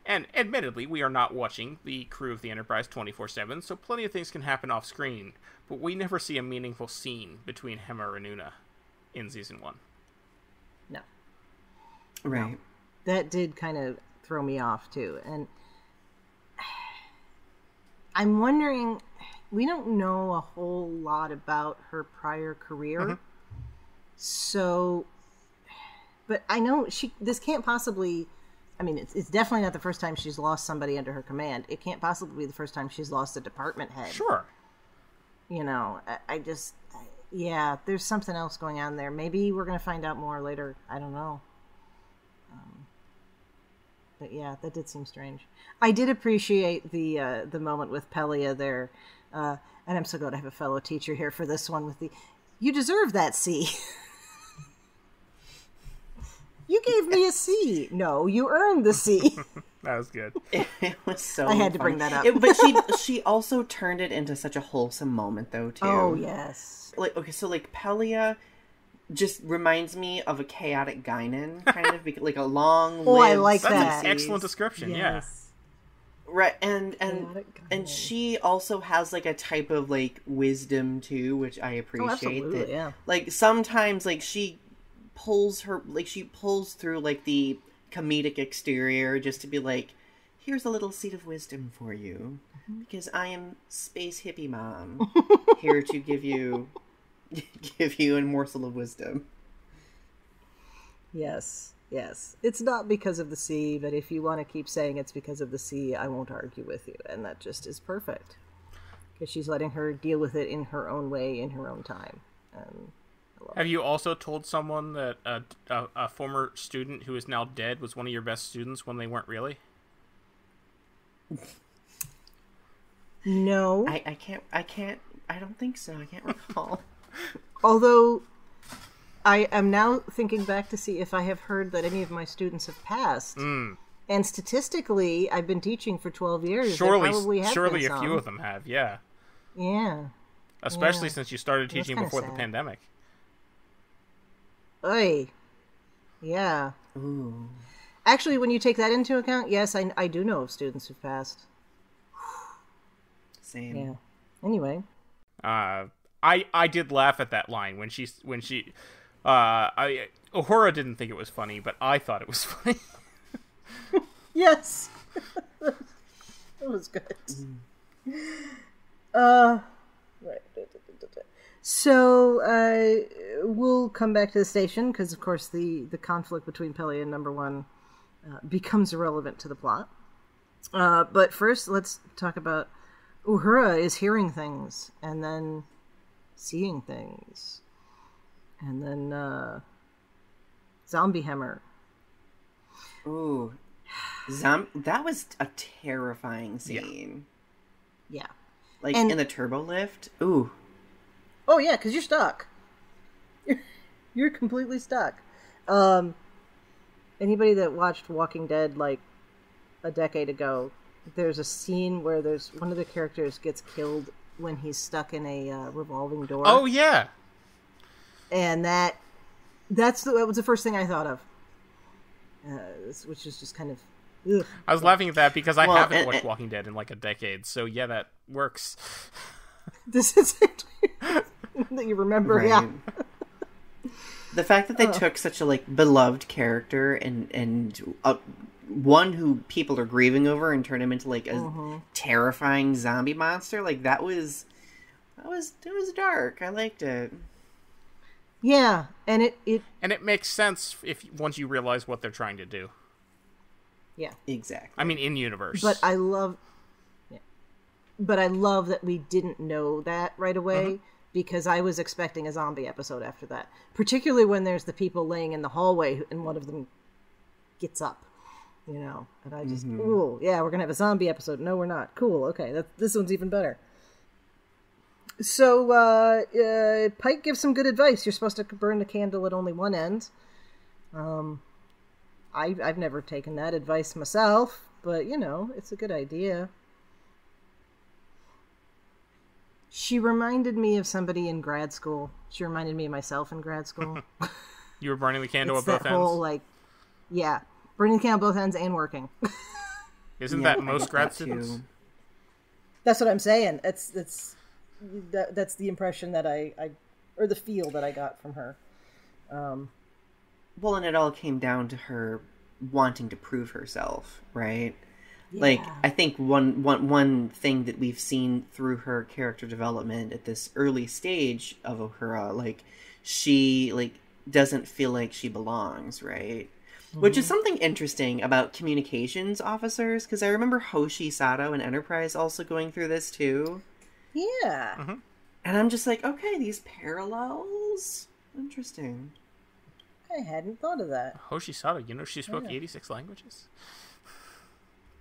[SPEAKER 4] And admittedly, we are not watching the crew of the Enterprise 24/7, so plenty of things can happen off-screen, but we never see a meaningful scene between Hemmer and Una in Season 1.
[SPEAKER 3] No.
[SPEAKER 5] Right.
[SPEAKER 3] No. That did kind of throw me off, too. And I'm wondering, we don't know a whole lot about her prior career, so... But I know this can't possibly, I mean, it's definitely not the first time she's lost somebody under her command. It can't possibly be the first time she's lost a department head.
[SPEAKER 4] Sure.
[SPEAKER 3] You know, there's something else going on there. Maybe we're going to find out more later. I don't know. But yeah, that did seem strange. I did appreciate the moment with Pelia there. And I'm so glad I have a fellow teacher here for this one with you deserve that C. You gave me a C. No, you earned the C.
[SPEAKER 4] That was good.
[SPEAKER 5] It was so
[SPEAKER 3] I had to
[SPEAKER 5] fun.
[SPEAKER 3] bring that up.
[SPEAKER 5] But she also turned it into such a wholesome moment, though, too.
[SPEAKER 3] Oh, yes.
[SPEAKER 5] Like, okay, so, like, Pelia just reminds me of a chaotic Guinan, kind of, like a long
[SPEAKER 3] I like
[SPEAKER 4] That's
[SPEAKER 3] that.
[SPEAKER 4] an excellent description,
[SPEAKER 3] Yes.
[SPEAKER 5] Right, and she also has, like, a type of, like, wisdom, too, which I appreciate.
[SPEAKER 3] Absolutely, yeah.
[SPEAKER 5] Like, sometimes, like, she pulls through, like, the comedic exterior just to be like, here's a little seed of wisdom for you, because I am Space Hippie Mom, here to give you a morsel of wisdom.
[SPEAKER 3] Yes. It's not because of the C, but if you want to keep saying it's because of the C, I won't argue with you, and that just is perfect. Because she's letting her deal with it in her own way, in her own time. And
[SPEAKER 4] have you also told someone that a former student who is now dead was one of your best students when they weren't really?
[SPEAKER 3] No.
[SPEAKER 5] I don't think so. I can't recall.
[SPEAKER 3] Although, I am now thinking back to see if I have heard that any of my students have passed. And statistically, I've been teaching for 12 years.
[SPEAKER 4] Surely
[SPEAKER 3] a
[SPEAKER 4] few of them have, yeah.
[SPEAKER 3] Yeah.
[SPEAKER 4] Especially since you started teaching before the pandemic.
[SPEAKER 3] Oy. Yeah.
[SPEAKER 5] Ooh.
[SPEAKER 3] Actually, when you take that into account, yes, I do know of students who've passed.
[SPEAKER 5] Same.
[SPEAKER 3] Yeah. Anyway.
[SPEAKER 4] I did laugh at that line when she Uhura didn't think it was funny, but I thought it was funny.
[SPEAKER 3] Yes. It was good. Right. So, we'll come back to the station, because, of course, the conflict between Pelia and Number One becomes irrelevant to the plot. But first, let's talk about Uhura is hearing things, and then seeing things. And then, Zombie Hemmer.
[SPEAKER 5] Ooh. That was a terrifying scene.
[SPEAKER 3] Yeah.
[SPEAKER 5] Like, in the turbo lift. Ooh.
[SPEAKER 3] Oh, yeah, because you're stuck. You're completely stuck. Anybody that watched Walking Dead, like, a decade ago, there's a scene where one of the characters gets killed when he's stuck in a revolving door.
[SPEAKER 4] Oh, yeah.
[SPEAKER 3] And that was the first thing I thought of. Which is just kind of... Ugh.
[SPEAKER 4] I was laughing at that because I haven't watched Walking Dead in like a decade, so yeah, that works.
[SPEAKER 3] This is it that you remember,
[SPEAKER 5] right.
[SPEAKER 3] Yeah.
[SPEAKER 5] The fact that they took such a like beloved character and one who people are grieving over and turned him into like a terrifying zombie monster, like that was dark. I liked it.
[SPEAKER 3] Yeah, and
[SPEAKER 4] it makes sense if once you realize what they're trying to do.
[SPEAKER 3] Yeah,
[SPEAKER 5] exactly.
[SPEAKER 4] I mean, in universe.
[SPEAKER 3] But I love that we didn't know that right away, because I was expecting a zombie episode after that. Particularly when there's the people laying in the hallway and one of them gets up, and I just, ooh, yeah, we're gonna have a zombie episode. No, we're not. Cool. Okay, this one's even better. So Pike gives some good advice. You're supposed to burn the candle at only one end. I've never taken that advice myself, but it's a good idea. She reminded me of somebody in grad school. She reminded me of myself in grad school.
[SPEAKER 4] You were burning the candle at both ends?
[SPEAKER 3] Burning the candle at both ends and working.
[SPEAKER 4] Isn't that most grad students?
[SPEAKER 3] That's what I'm saying. That's the impression that or the feel that I got from her.
[SPEAKER 5] Well, and it all came down to her wanting to prove herself, right? Yeah. Like, I think one thing that we've seen through her character development at this early stage of Uhura, she, doesn't feel like she belongs, right? Mm-hmm. Which is something interesting about communications officers, because I remember Hoshi Sato in Enterprise also going through this, too.
[SPEAKER 3] Yeah.
[SPEAKER 5] Mm-hmm. And I'm just like, okay, these parallels? Interesting.
[SPEAKER 3] I hadn't thought of that.
[SPEAKER 4] Hoshi Sato, she spoke 86 languages?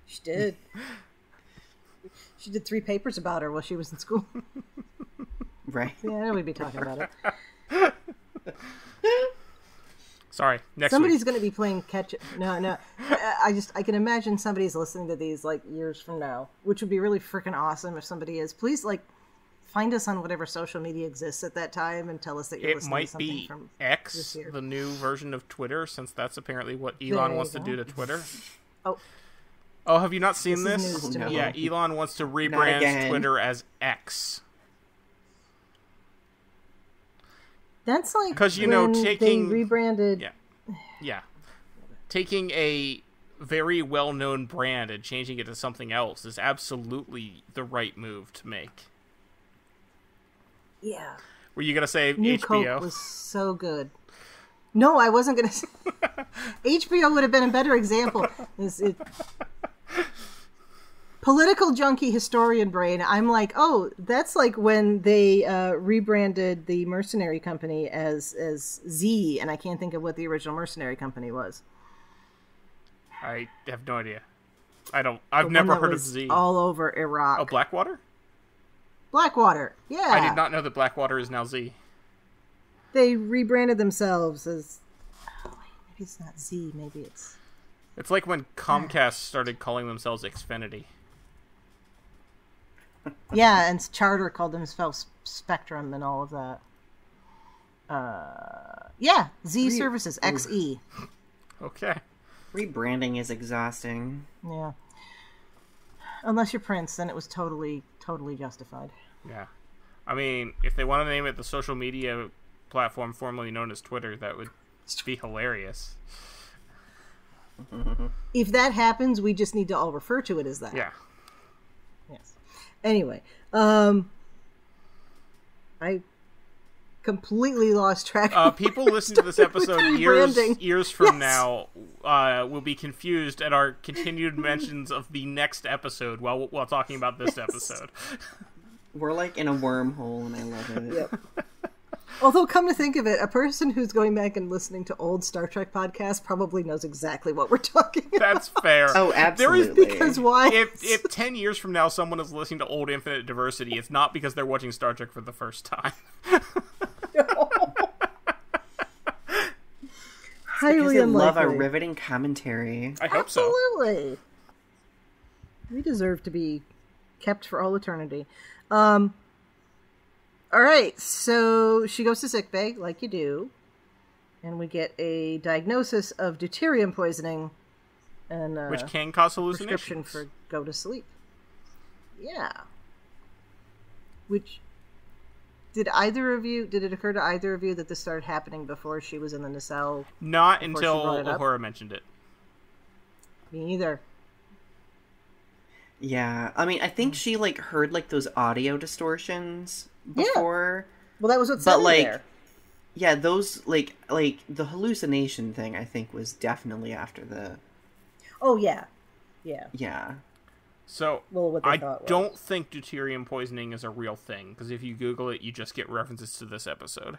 [SPEAKER 3] She did. She did 3 papers about her while she was in school.
[SPEAKER 5] Right.
[SPEAKER 3] Yeah, I know we'd be talking about it.
[SPEAKER 4] Sorry, next
[SPEAKER 3] Somebody's going to be playing catch-up. No. I can imagine somebody's listening to these, years from now, which would be really freaking awesome if somebody is. Please, find us on whatever social media exists at that time and tell us that you're listening to something from
[SPEAKER 4] X,
[SPEAKER 3] this year.
[SPEAKER 4] the new version of Twitter, since that's apparently what Elon wants to do to Twitter. Oh, have you not seen this?
[SPEAKER 3] News to me.
[SPEAKER 4] Yeah, Elon wants to rebrand Twitter as X.
[SPEAKER 3] That's
[SPEAKER 4] because
[SPEAKER 3] they rebranded.
[SPEAKER 4] Yeah, taking a very well-known brand and changing it to something else is absolutely the right move to make.
[SPEAKER 3] Yeah.
[SPEAKER 4] Were you gonna say
[SPEAKER 3] New
[SPEAKER 4] HBO?
[SPEAKER 3] Coke was so good. No, I wasn't gonna say. HBO would have been a better example. Political junkie historian brain. I'm like, oh, that's like when they rebranded the mercenary company as Z, and I can't think of what the original mercenary company was.
[SPEAKER 4] I have no idea. I've never heard of Z.
[SPEAKER 3] All over Iraq.
[SPEAKER 4] Oh, Blackwater?
[SPEAKER 3] Blackwater, yeah.
[SPEAKER 4] I did not know that Blackwater is now Z.
[SPEAKER 3] They rebranded themselves as... Oh, maybe it's not Z, maybe it's...
[SPEAKER 4] It's like when Comcast started calling themselves Xfinity.
[SPEAKER 3] Yeah, and Charter called themselves Spectrum and all of that. Yeah, Z Services, XE.
[SPEAKER 4] Okay.
[SPEAKER 5] Rebranding is exhausting.
[SPEAKER 3] Yeah. Unless you're Prince, then it was totally justified.
[SPEAKER 4] Yeah. I mean, if they want to name it the social media platform formerly known as Twitter, that would be hilarious.
[SPEAKER 3] If that happens, we just need to all refer to it as that.
[SPEAKER 4] Yeah.
[SPEAKER 3] Yes. Anyway, I completely lost track of
[SPEAKER 4] people listening to this episode years from now will be confused at our continued mentions of the next episode while talking about this episode.
[SPEAKER 5] We're like in a wormhole, and I love it.
[SPEAKER 3] Yep. Although, come to think of it, a person who's going back and listening to old Star Trek podcasts probably knows exactly what we're talking about.
[SPEAKER 4] That's fair.
[SPEAKER 5] Oh, absolutely.
[SPEAKER 3] Because why?
[SPEAKER 4] If 10 years from now someone is listening to old Infinite Diversity, it's not because they're watching Star Trek for the first time.
[SPEAKER 3] Highly
[SPEAKER 5] unlikely.
[SPEAKER 3] Love
[SPEAKER 5] our riveting commentary.
[SPEAKER 4] I hope so.
[SPEAKER 3] Absolutely. We deserve to be kept for all eternity. All right, so she goes to sickbay, like you do, and we get a diagnosis of deuterium poisoning, and
[SPEAKER 4] which can cause hallucinations.
[SPEAKER 3] Prescription for go to sleep. Yeah. Which did it occur to either of you that this started happening before she was in the nacelle?
[SPEAKER 4] Not until Uhura mentioned it.
[SPEAKER 3] Me either.
[SPEAKER 5] Yeah, I mean, I think she heard those audio distortions before.
[SPEAKER 3] Yeah. Well, that was what's said there.
[SPEAKER 5] Yeah, those, like, the hallucination thing, I think, was definitely after the...
[SPEAKER 3] Oh, yeah. Yeah.
[SPEAKER 5] Yeah.
[SPEAKER 4] So,
[SPEAKER 3] Well,
[SPEAKER 4] I don't think deuterium poisoning is a real thing, because if you Google it, you just get references to this episode.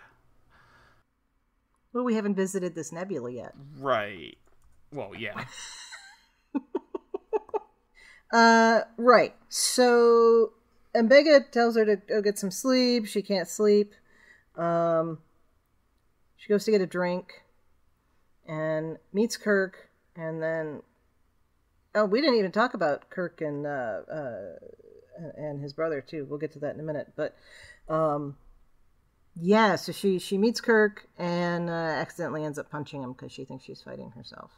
[SPEAKER 3] Well, we haven't visited this nebula yet.
[SPEAKER 4] Right. Well, yeah.
[SPEAKER 3] Right. So, Mbega tells her to go get some sleep. She can't sleep. She goes to get a drink and meets Kirk, and then... Oh, we didn't even talk about Kirk and his brother, too. We'll get to that in a minute. But, yeah, so she meets Kirk and accidentally ends up punching him because she thinks she's fighting herself.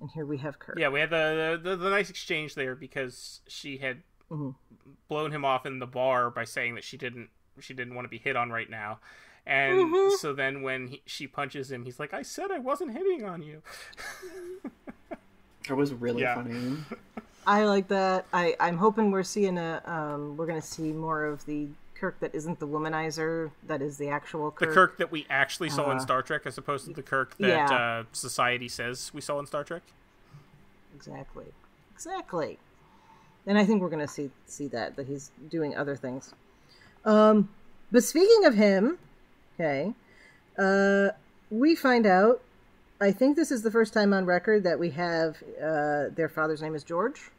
[SPEAKER 3] And here we have Kirk.
[SPEAKER 4] Yeah, we had the nice exchange there because she had blown him off in the bar by saying that she didn't want to be hit on right now. And so then when she punches him, he's like, I said I wasn't hitting on you.
[SPEAKER 5] That was really funny.
[SPEAKER 3] I like that. I'm hoping we're seeing we're going to see more of the Kirk that isn't the womanizer, that is the actual Kirk.
[SPEAKER 4] The Kirk that we actually saw in Star Trek as opposed to the Kirk that society says we saw in Star Trek. Exactly. And I think we're going to see that he's doing other things. But speaking of him, okay, we find out, I think this is the first time on record that we have their father's name is George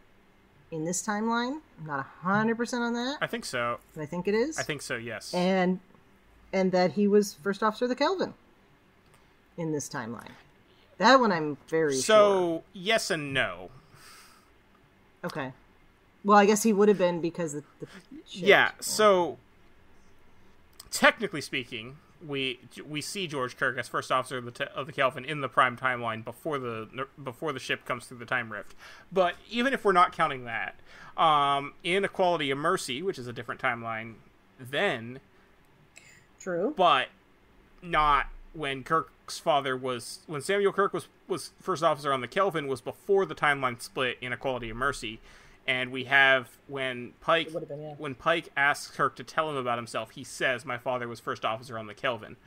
[SPEAKER 4] in this timeline. I'm not 100% on that. I think so.
[SPEAKER 3] But I think it is.
[SPEAKER 4] I think so, yes.
[SPEAKER 3] And that he was first officer of the Kelvin in this timeline. That one I'm very sure.
[SPEAKER 4] So, yes and no.
[SPEAKER 3] Okay. Well, I guess he would have been because the
[SPEAKER 4] yeah, so technically speaking, we see George Kirk as first officer of the Kelvin in the prime timeline before the ship comes through the time rift. But even if we're not counting that, in Equality of Mercy, which is a different timeline, then
[SPEAKER 3] true,
[SPEAKER 4] but not when Kirk's father was when Samuel Kirk was first officer on the Kelvin was before the timeline split in Equality of Mercy. And we have when Pike asks Kirk to tell him about himself, he says, "My father was first officer on the Kelvin,"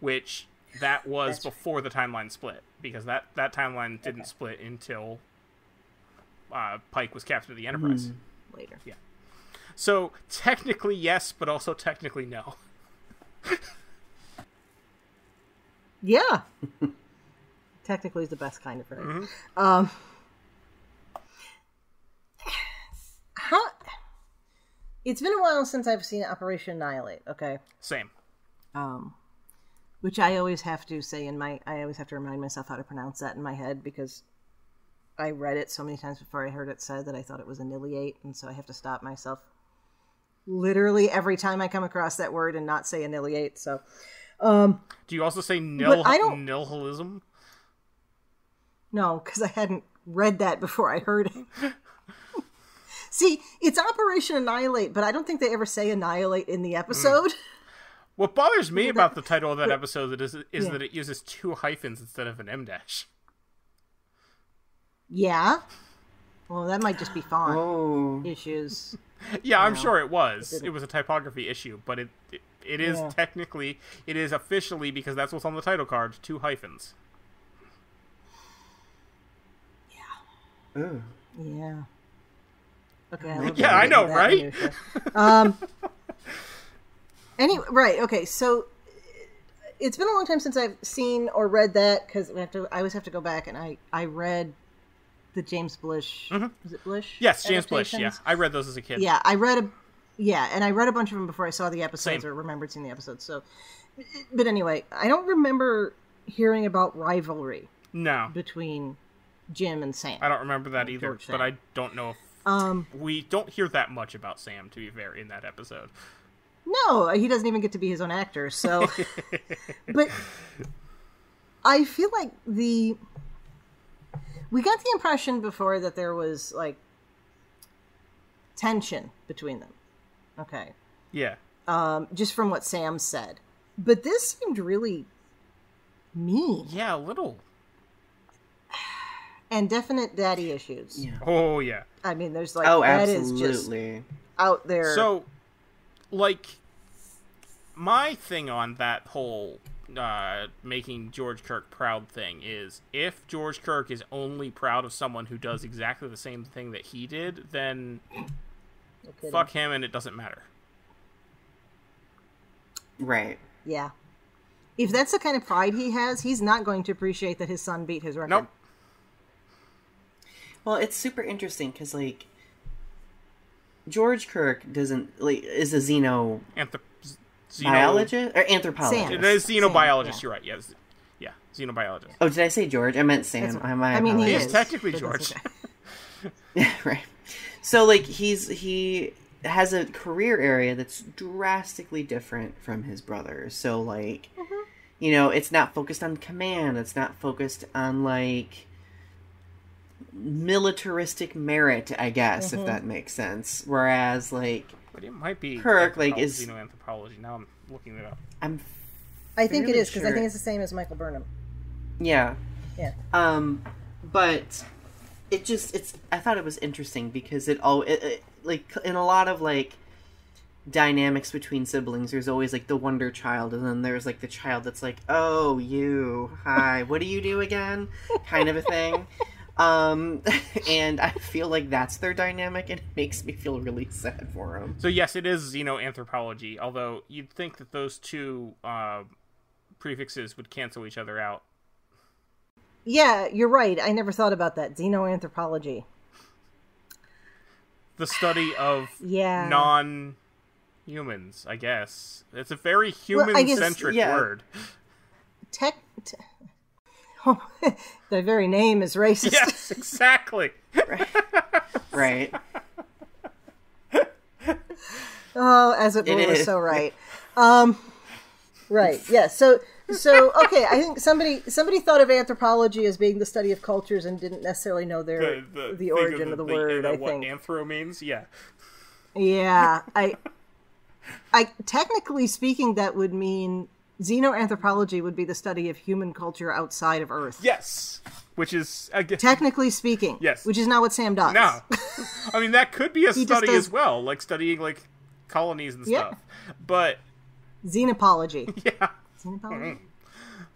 [SPEAKER 4] which that was before the timeline split because that timeline didn't split until Pike was captain of the Enterprise
[SPEAKER 3] later.
[SPEAKER 4] Yeah. So technically yes, but also technically no.
[SPEAKER 3] Yeah. Technically is the best kind of phrase. It's been a while since I've seen Operation Annihilate, okay?
[SPEAKER 4] Same.
[SPEAKER 3] Which I always have to say I always have to remind myself how to pronounce that in my head because I read it so many times before I heard it said that I thought it was annihilate, and so I have to stop myself literally every time I come across that word and not say annihilate, so...
[SPEAKER 4] Do you also say nihilism?
[SPEAKER 3] No, because I hadn't read that before I heard it. See, it's Operation Annihilate, but I don't think they ever say annihilate in the episode.
[SPEAKER 4] What bothers me about the title of that episode is that it uses 2 hyphens instead of an M dash.
[SPEAKER 3] Yeah. Well, that might just be font issues.
[SPEAKER 4] Yeah, I'm sure it was. It was a typography issue, but it is technically, it is officially, because that's what's on the title card, 2 hyphens.
[SPEAKER 3] Yeah. Ooh. Yeah. Okay.
[SPEAKER 4] I know, right?
[SPEAKER 3] Anyway, right. Okay. So it's been a long time since I've seen or read that because I always have to go back and I read the James Blish. Was it Blish?
[SPEAKER 4] Yes, James Blish. Yeah, I read those as a kid.
[SPEAKER 3] Yeah, I read a bunch of them before I saw the episodes or remembered seeing the episodes. So, but anyway, I don't remember hearing about rivalry.
[SPEAKER 4] No.
[SPEAKER 3] Between Jim and Sam.
[SPEAKER 4] I don't remember that either, but I don't know if we don't hear that much about Sam, to be fair, in that episode.
[SPEAKER 3] No, he doesn't even get to be his own actor, so... But I feel like we got the impression before that there was, like, tension between them. Okay.
[SPEAKER 4] Yeah.
[SPEAKER 3] Just from what Sam said. But this seemed really mean.
[SPEAKER 4] Yeah, a little.
[SPEAKER 3] And definite daddy issues.
[SPEAKER 4] Yeah. Oh, yeah.
[SPEAKER 3] I mean, there's like...
[SPEAKER 5] Oh,
[SPEAKER 3] that
[SPEAKER 5] absolutely.
[SPEAKER 3] is just out there.
[SPEAKER 4] So, like, my thing on that whole making George Kirk proud thing is, if George Kirk is only proud of someone who does exactly the same thing that he did, then fuck him and it doesn't matter.
[SPEAKER 5] Right.
[SPEAKER 3] Yeah. If that's the kind of pride he has, he's not going to appreciate that his son beat his record.
[SPEAKER 4] Nope.
[SPEAKER 5] Well, it's super interesting because, like, George Kirk doesn't, like, is a biologist or anthropologist.
[SPEAKER 4] It is xenobiologist. You're right. Yes, yeah, xenobiologist.
[SPEAKER 5] Oh, did I say George? I meant Sam.
[SPEAKER 3] He
[SPEAKER 4] is technically George.
[SPEAKER 5] Right. So, like, he has a career area that's drastically different from his brother's. So, like, you know, it's not focused on command. It's not focused on, like, militaristic merit, I guess, if that makes sense. Whereas, like,
[SPEAKER 4] but it might be
[SPEAKER 5] Kirk, like, is
[SPEAKER 4] xenoanthropology. Now I'm looking it up.
[SPEAKER 3] I think it is, because I think it's the same as Michael Burnham.
[SPEAKER 5] Yeah.
[SPEAKER 3] Yeah.
[SPEAKER 5] But I thought it was interesting because it like, in a lot of, like, dynamics between siblings, there's always, like, the wonder child, and then there's, like, the child that's like, oh, you, hi, what do you do again? Kind of a thing. And I feel like that's their dynamic, and it makes me feel really sad for them.
[SPEAKER 4] So yes, it is xenoanthropology, although you'd think that those two prefixes would cancel each other out.
[SPEAKER 3] Yeah, you're right. I never thought about that. Xenoanthropology.
[SPEAKER 4] The study of non-humans, I guess. It's a very human-centric word. The very name is racist. Yes, exactly.
[SPEAKER 5] Right.
[SPEAKER 3] Oh, as it were, so right. Right. Yeah. So okay. I think somebody thought of anthropology as being the study of cultures and didn't necessarily know the origin of the word. I think
[SPEAKER 4] what anthro means. Yeah.
[SPEAKER 3] Yeah. I technically speaking, that would mean xenoanthropology would be the study of human culture outside of Earth.
[SPEAKER 4] Yes. Which is, again,
[SPEAKER 3] technically speaking.
[SPEAKER 4] Yes.
[SPEAKER 3] Which is not what Sam does.
[SPEAKER 4] No. I mean, that could be a study as well, like studying, like, colonies and stuff. But
[SPEAKER 3] xenopology.
[SPEAKER 4] Yeah.
[SPEAKER 3] Xenopology?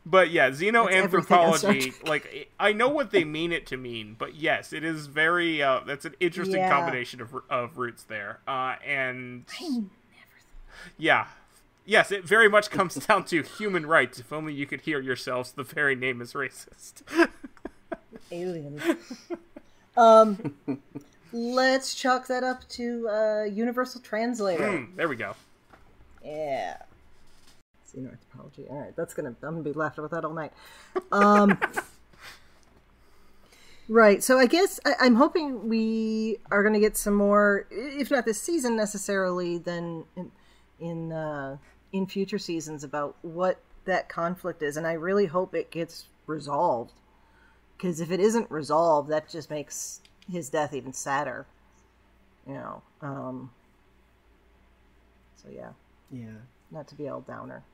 [SPEAKER 4] But yeah, xenoanthropology, like, I know what they mean it to mean, but yes, it is very, that's an interesting combination of roots there. And
[SPEAKER 3] I never
[SPEAKER 4] yeah. Yes, it very much comes down to human rights. If only you could hear yourselves, the very name is racist.
[SPEAKER 3] Aliens. Let's chalk that up to Universal Translator.
[SPEAKER 4] There we go.
[SPEAKER 3] Yeah. Xenoanthropology. All right, I'm gonna be laughing with that all night. Right. So I guess I'm hoping we are going to get some more, if not this season necessarily, then in future seasons, about what that conflict is, and I really hope it gets resolved. Because if it isn't resolved, that just makes his death even sadder. You know. So yeah. Not to be all downer.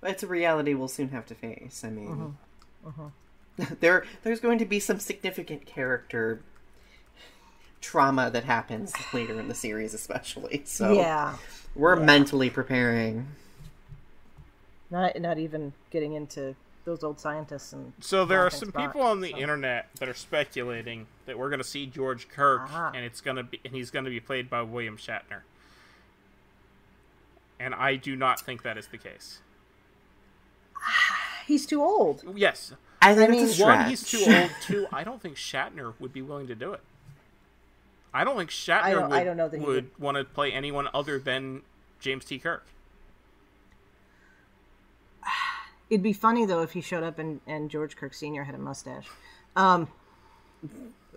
[SPEAKER 5] It's a reality we'll soon have to face. I mean, there's going to be some significant character trauma that happens later in the series, especially. So we're mentally preparing.
[SPEAKER 3] Not even getting into those old scientists and.
[SPEAKER 4] So there are some people on the internet that are speculating that we're going to see George Kirk, and he's going to be played by William Shatner. And I do not think that is the case.
[SPEAKER 3] He's too old.
[SPEAKER 4] Yes.
[SPEAKER 5] I think it's a stretch.
[SPEAKER 4] One, he's too old. Two, I don't think Shatner would be willing to do it. I don't think Shatner would want to play anyone other than James T. Kirk.
[SPEAKER 3] It'd be funny, though, if he showed up and George Kirk Sr. had a mustache. That's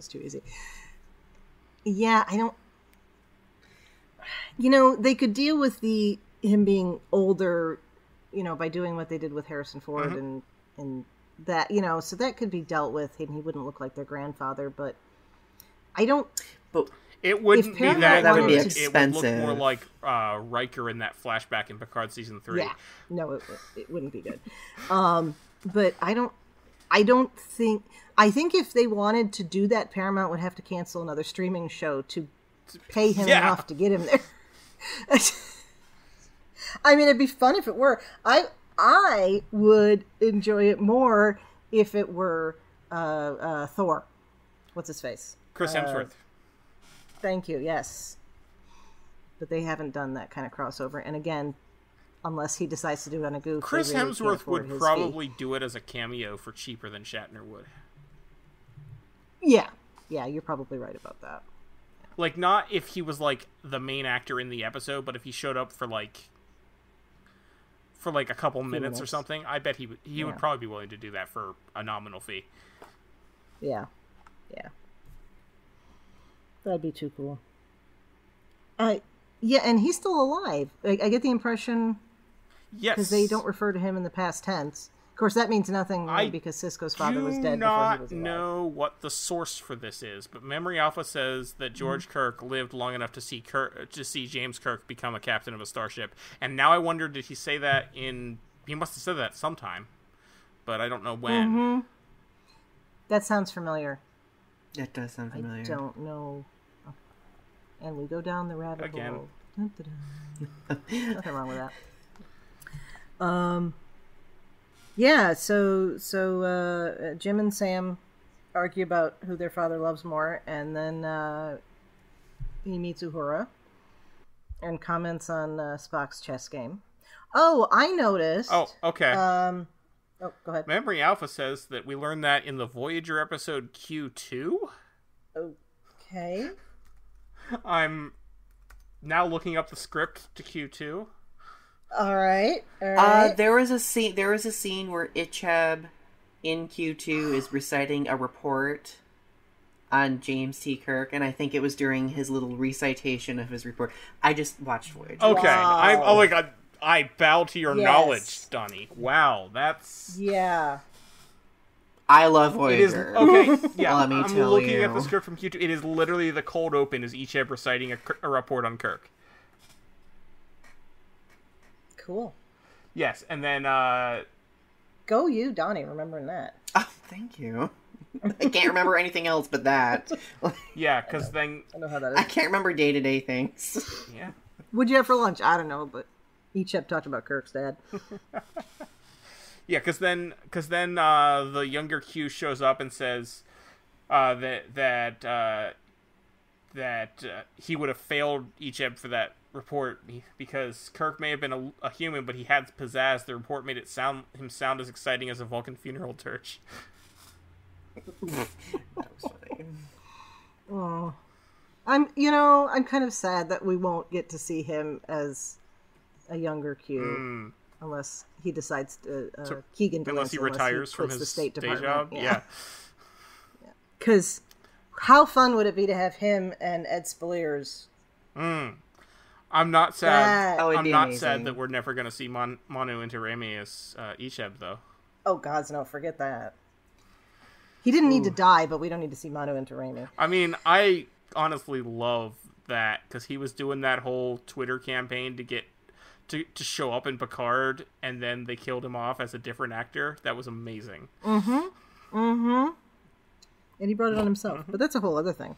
[SPEAKER 3] too easy. Yeah, I don't... You know, they could deal with him being older, you know, by doing what they did with Harrison Ford and that, you know, so that could be dealt with, and he wouldn't look like their grandfather, but I don't...
[SPEAKER 5] But
[SPEAKER 4] it wouldn't be that
[SPEAKER 5] would be
[SPEAKER 4] expensive.
[SPEAKER 5] expensive.
[SPEAKER 4] It would look more like Riker in that flashback in Picard Season 3.
[SPEAKER 3] Yeah, no, it wouldn't be good. But I don't think... I think if they wanted to do that, Paramount would have to cancel another streaming show to pay him enough to get him there. I mean, it'd be fun if it were. I would enjoy it more if it were Thor. What's his face?
[SPEAKER 4] Chris Hemsworth.
[SPEAKER 3] Thank you. Yes, but they haven't done that kind of crossover. And again, unless he decides to do it on a goof,
[SPEAKER 4] Chris
[SPEAKER 3] really
[SPEAKER 4] Hemsworth would probably do it as a cameo for cheaper than Shatner would.
[SPEAKER 3] Yeah, you're probably right about that.
[SPEAKER 4] Like, not if he was like the main actor in the episode, but if he showed up for like a couple minutes or something, I bet he would probably be willing to do that for a nominal fee.
[SPEAKER 3] Yeah. That'd be too cool. Yeah, and he's still alive. I get the impression,
[SPEAKER 4] yes,
[SPEAKER 3] because they don't refer to him in the past tense. Of course, that means nothing because Cisco's father was dead before he was alive.
[SPEAKER 4] I do not know what the source for this is, but Memory Alpha says that George Kirk lived long enough to see James Kirk become a captain of a starship. And now I wonder, did he say that in... He must have said that sometime, but I don't know when.
[SPEAKER 3] Mm-hmm. That sounds familiar.
[SPEAKER 5] That does sound familiar.
[SPEAKER 3] I don't know. And we go down the rabbit hole. Nothing wrong with that. Yeah, so Jim and Sam argue about who their father loves more, and then he meets Uhura and comments on Spock's chess game. Oh, I noticed.
[SPEAKER 4] Oh, okay.
[SPEAKER 3] Go ahead.
[SPEAKER 4] Memory Alpha says that we learned that in the Voyager episode Q2.
[SPEAKER 3] Okay.
[SPEAKER 4] I'm now looking up the script to Q2.
[SPEAKER 3] All right.
[SPEAKER 5] There was a scene where Icheb in Q2 is reciting a report on James T. Kirk, and I think it was during his little recitation of his report. I just watched Voyager.
[SPEAKER 4] Okay.
[SPEAKER 3] Wow.
[SPEAKER 4] Oh my god. I bow to your knowledge, Donny. Wow, that's...
[SPEAKER 3] Yeah.
[SPEAKER 5] I love Voyager.
[SPEAKER 4] Okay, yeah.
[SPEAKER 5] Let me
[SPEAKER 4] I'm
[SPEAKER 5] tell
[SPEAKER 4] looking
[SPEAKER 5] you.
[SPEAKER 4] at the script from Q2. It is literally the cold open is Icheb reciting a report on Kirk.
[SPEAKER 3] Cool.
[SPEAKER 4] Yes, and then...
[SPEAKER 3] Go you, Donnie, remembering that.
[SPEAKER 5] Oh, thank you. I can't remember anything else but that.
[SPEAKER 4] Yeah, because then...
[SPEAKER 3] I know how that is.
[SPEAKER 5] I can't remember day-to-day things.
[SPEAKER 4] Yeah.
[SPEAKER 3] What'd you have for lunch? I don't know, but Icheb talked about Kirk's dad.
[SPEAKER 4] Yeah, because then the younger Q shows up and says that he would have failed Icheb for that report because Kirk may have been a human, but he had pizzazz. The report made him sound as exciting as a Vulcan funeral dirge.
[SPEAKER 5] That was funny.
[SPEAKER 3] Oh, I'm kind of sad that we won't get to see him as a younger Q. Unless he decides to, Keegan does.
[SPEAKER 4] Unless he retires from his
[SPEAKER 3] State
[SPEAKER 4] day
[SPEAKER 3] Department.
[SPEAKER 4] job. Yeah.
[SPEAKER 3] Because how fun would it be to have him and Ed Speleers?
[SPEAKER 4] I'm not sad. I'm not
[SPEAKER 5] amazing.
[SPEAKER 4] sad that we're never going to see Manu Intiraymi as Icheb, though.
[SPEAKER 3] Oh, gods, no, forget that. He didn't need to die, but we don't need to see Manu Intiraymi.
[SPEAKER 4] I mean, I honestly love that, because he was doing that whole Twitter campaign to get to show up in Picard, and then they killed him off as a different actor. That was amazing.
[SPEAKER 3] And he brought it on himself, but that's a whole other thing.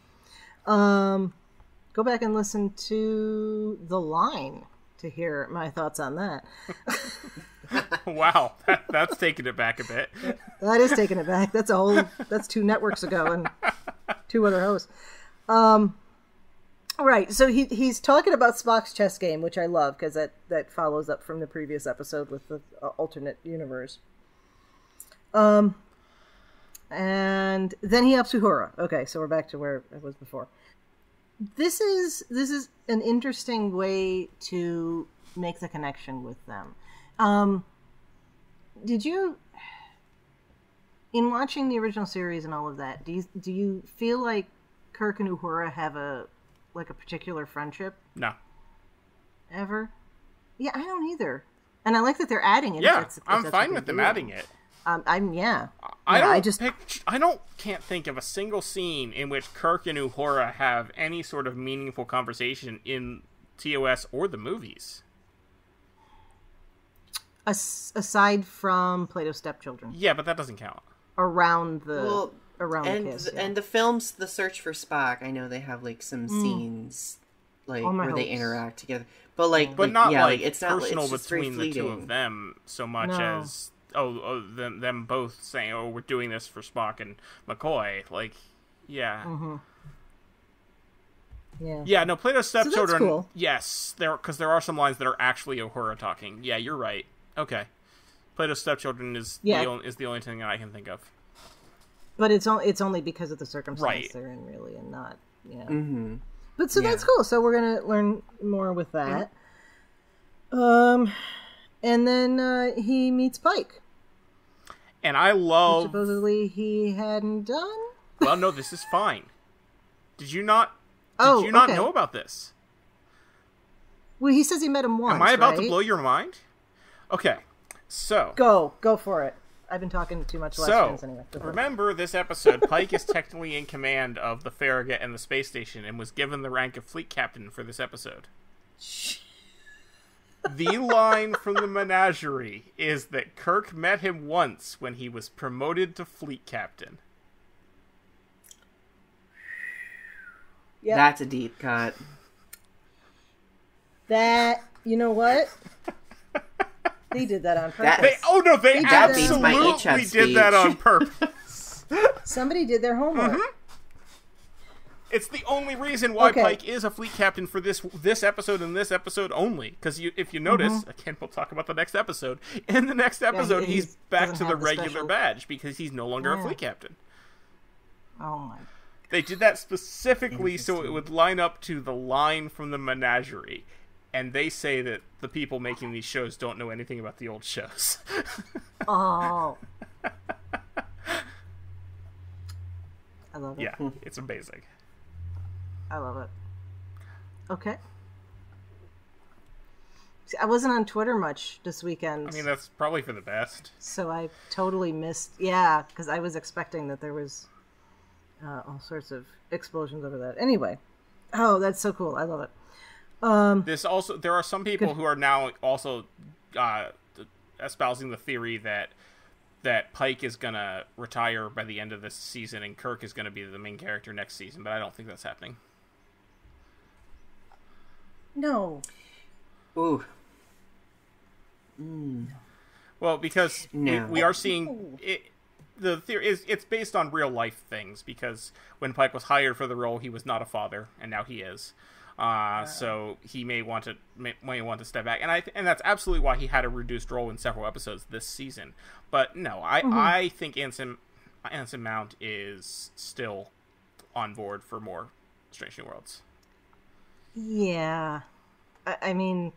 [SPEAKER 3] Go back and listen to The Line to hear my thoughts on that.
[SPEAKER 4] Wow, that's taking it back a bit.
[SPEAKER 3] That is taking it back. That's 2 networks ago and 2 other hosts. Right, so he's talking about Spock's chess game, which I love, because that follows up from the previous episode with the alternate universe. And then he ups Uhura. Okay, so we're back to where I was before. This is an interesting way to make the connection with them. Did you, in watching the original series and all of that, do you feel like Kirk and Uhura have a particular friendship?
[SPEAKER 4] No.
[SPEAKER 3] Ever? Yeah, I don't either. And I like that they're adding it.
[SPEAKER 4] Yeah, I'm fine with them adding it. Can't think of a single scene in which Kirk and Uhura have any sort of meaningful conversation in TOS or the movies.
[SPEAKER 3] Aside from Plato's Stepchildren.
[SPEAKER 4] Yeah, but that doesn't count.
[SPEAKER 3] Around the kiss.
[SPEAKER 5] And the films, The Search for Spock, I know they have some scenes like
[SPEAKER 3] All my
[SPEAKER 5] where they
[SPEAKER 3] hopes.
[SPEAKER 5] interact together. But like,
[SPEAKER 4] But not
[SPEAKER 5] yeah,
[SPEAKER 4] like
[SPEAKER 5] it's not
[SPEAKER 4] personal
[SPEAKER 5] it's just very
[SPEAKER 4] between the two
[SPEAKER 5] fleeting.
[SPEAKER 4] of them so much
[SPEAKER 3] No.
[SPEAKER 4] as them both saying, "Oh, we're doing this for Spock and McCoy." Like, yeah.
[SPEAKER 3] Mm-hmm. Yeah.
[SPEAKER 4] Yeah, no, Plato's stepchildren.
[SPEAKER 3] cool.
[SPEAKER 4] Yes, because there are some lines that are actually Uhura talking. Yeah, you're right. Okay, Plato's stepchildren is the only thing that I can think of.
[SPEAKER 3] But it's only because of the circumstance
[SPEAKER 4] Right.
[SPEAKER 3] they're in, really, and not
[SPEAKER 5] Mm-hmm.
[SPEAKER 3] But so that's cool. So we're gonna learn more with that. And then he meets Pike,
[SPEAKER 4] And I
[SPEAKER 3] which
[SPEAKER 4] love.
[SPEAKER 3] supposedly he hadn't done.
[SPEAKER 4] Well, no, this is fine. Did you not?
[SPEAKER 3] Oh,
[SPEAKER 4] Did you not
[SPEAKER 3] okay.
[SPEAKER 4] know about this?
[SPEAKER 3] Well, he says he met him once.
[SPEAKER 4] Am I about to
[SPEAKER 3] right?
[SPEAKER 4] blow your mind? Okay, so.
[SPEAKER 3] Go for it. I've been talking too much last chance anyway. Go for it.
[SPEAKER 4] Remember this episode, Pike is technically in command of the Farragut and the space station and was given the rank of fleet captain for this episode. The line from the menagerie is that Kirk met him once when he was promoted to fleet captain.
[SPEAKER 3] Yep.
[SPEAKER 5] That's a deep cut.
[SPEAKER 3] That, you know what? They did that on purpose.
[SPEAKER 4] They
[SPEAKER 5] That beats my
[SPEAKER 4] absolutely
[SPEAKER 5] HF
[SPEAKER 4] did that
[SPEAKER 5] speech.
[SPEAKER 4] on purpose.
[SPEAKER 3] Somebody did their homework.
[SPEAKER 4] It's the only reason why
[SPEAKER 3] Okay.
[SPEAKER 4] Pike is a fleet captain for this episode and this episode only. Because if you notice, again, we'll talk about the next episode. In the next episode,
[SPEAKER 3] he
[SPEAKER 4] he's back
[SPEAKER 3] doesn't
[SPEAKER 4] to the
[SPEAKER 3] have the
[SPEAKER 4] regular
[SPEAKER 3] special-
[SPEAKER 4] badge because he's no longer a
[SPEAKER 3] Yeah.
[SPEAKER 4] fleet captain.
[SPEAKER 3] Oh my.
[SPEAKER 4] They did that specifically so it would line up to the line from the menagerie. And they say that the people making these shows don't know anything about the old shows.
[SPEAKER 3] Oh. I love it.
[SPEAKER 4] Yeah, it's amazing.
[SPEAKER 3] I love it. Okay. See, I wasn't on Twitter much this weekend.
[SPEAKER 4] I mean, that's probably for the best.
[SPEAKER 3] So I totally missed. Yeah, because I was expecting that there was all sorts of explosions over that. Anyway. Oh, that's so cool. I love it.
[SPEAKER 4] There are some people who are now also espousing the theory that Pike is gonna retire by the end of this season and Kirk is gonna be the main character next season, but I don't think that's happening.
[SPEAKER 3] No.
[SPEAKER 5] Ooh.
[SPEAKER 4] Well, because
[SPEAKER 5] No.
[SPEAKER 4] we are seeing it. The theory is it's based on real life things because when Pike was hired for the role, he was not a father, and now he is. So he may want to step back, and that's absolutely why he had a reduced role in several episodes this season. But no, I think Anson Mount is still on board for more Strange New Worlds.
[SPEAKER 3] Yeah. I mean,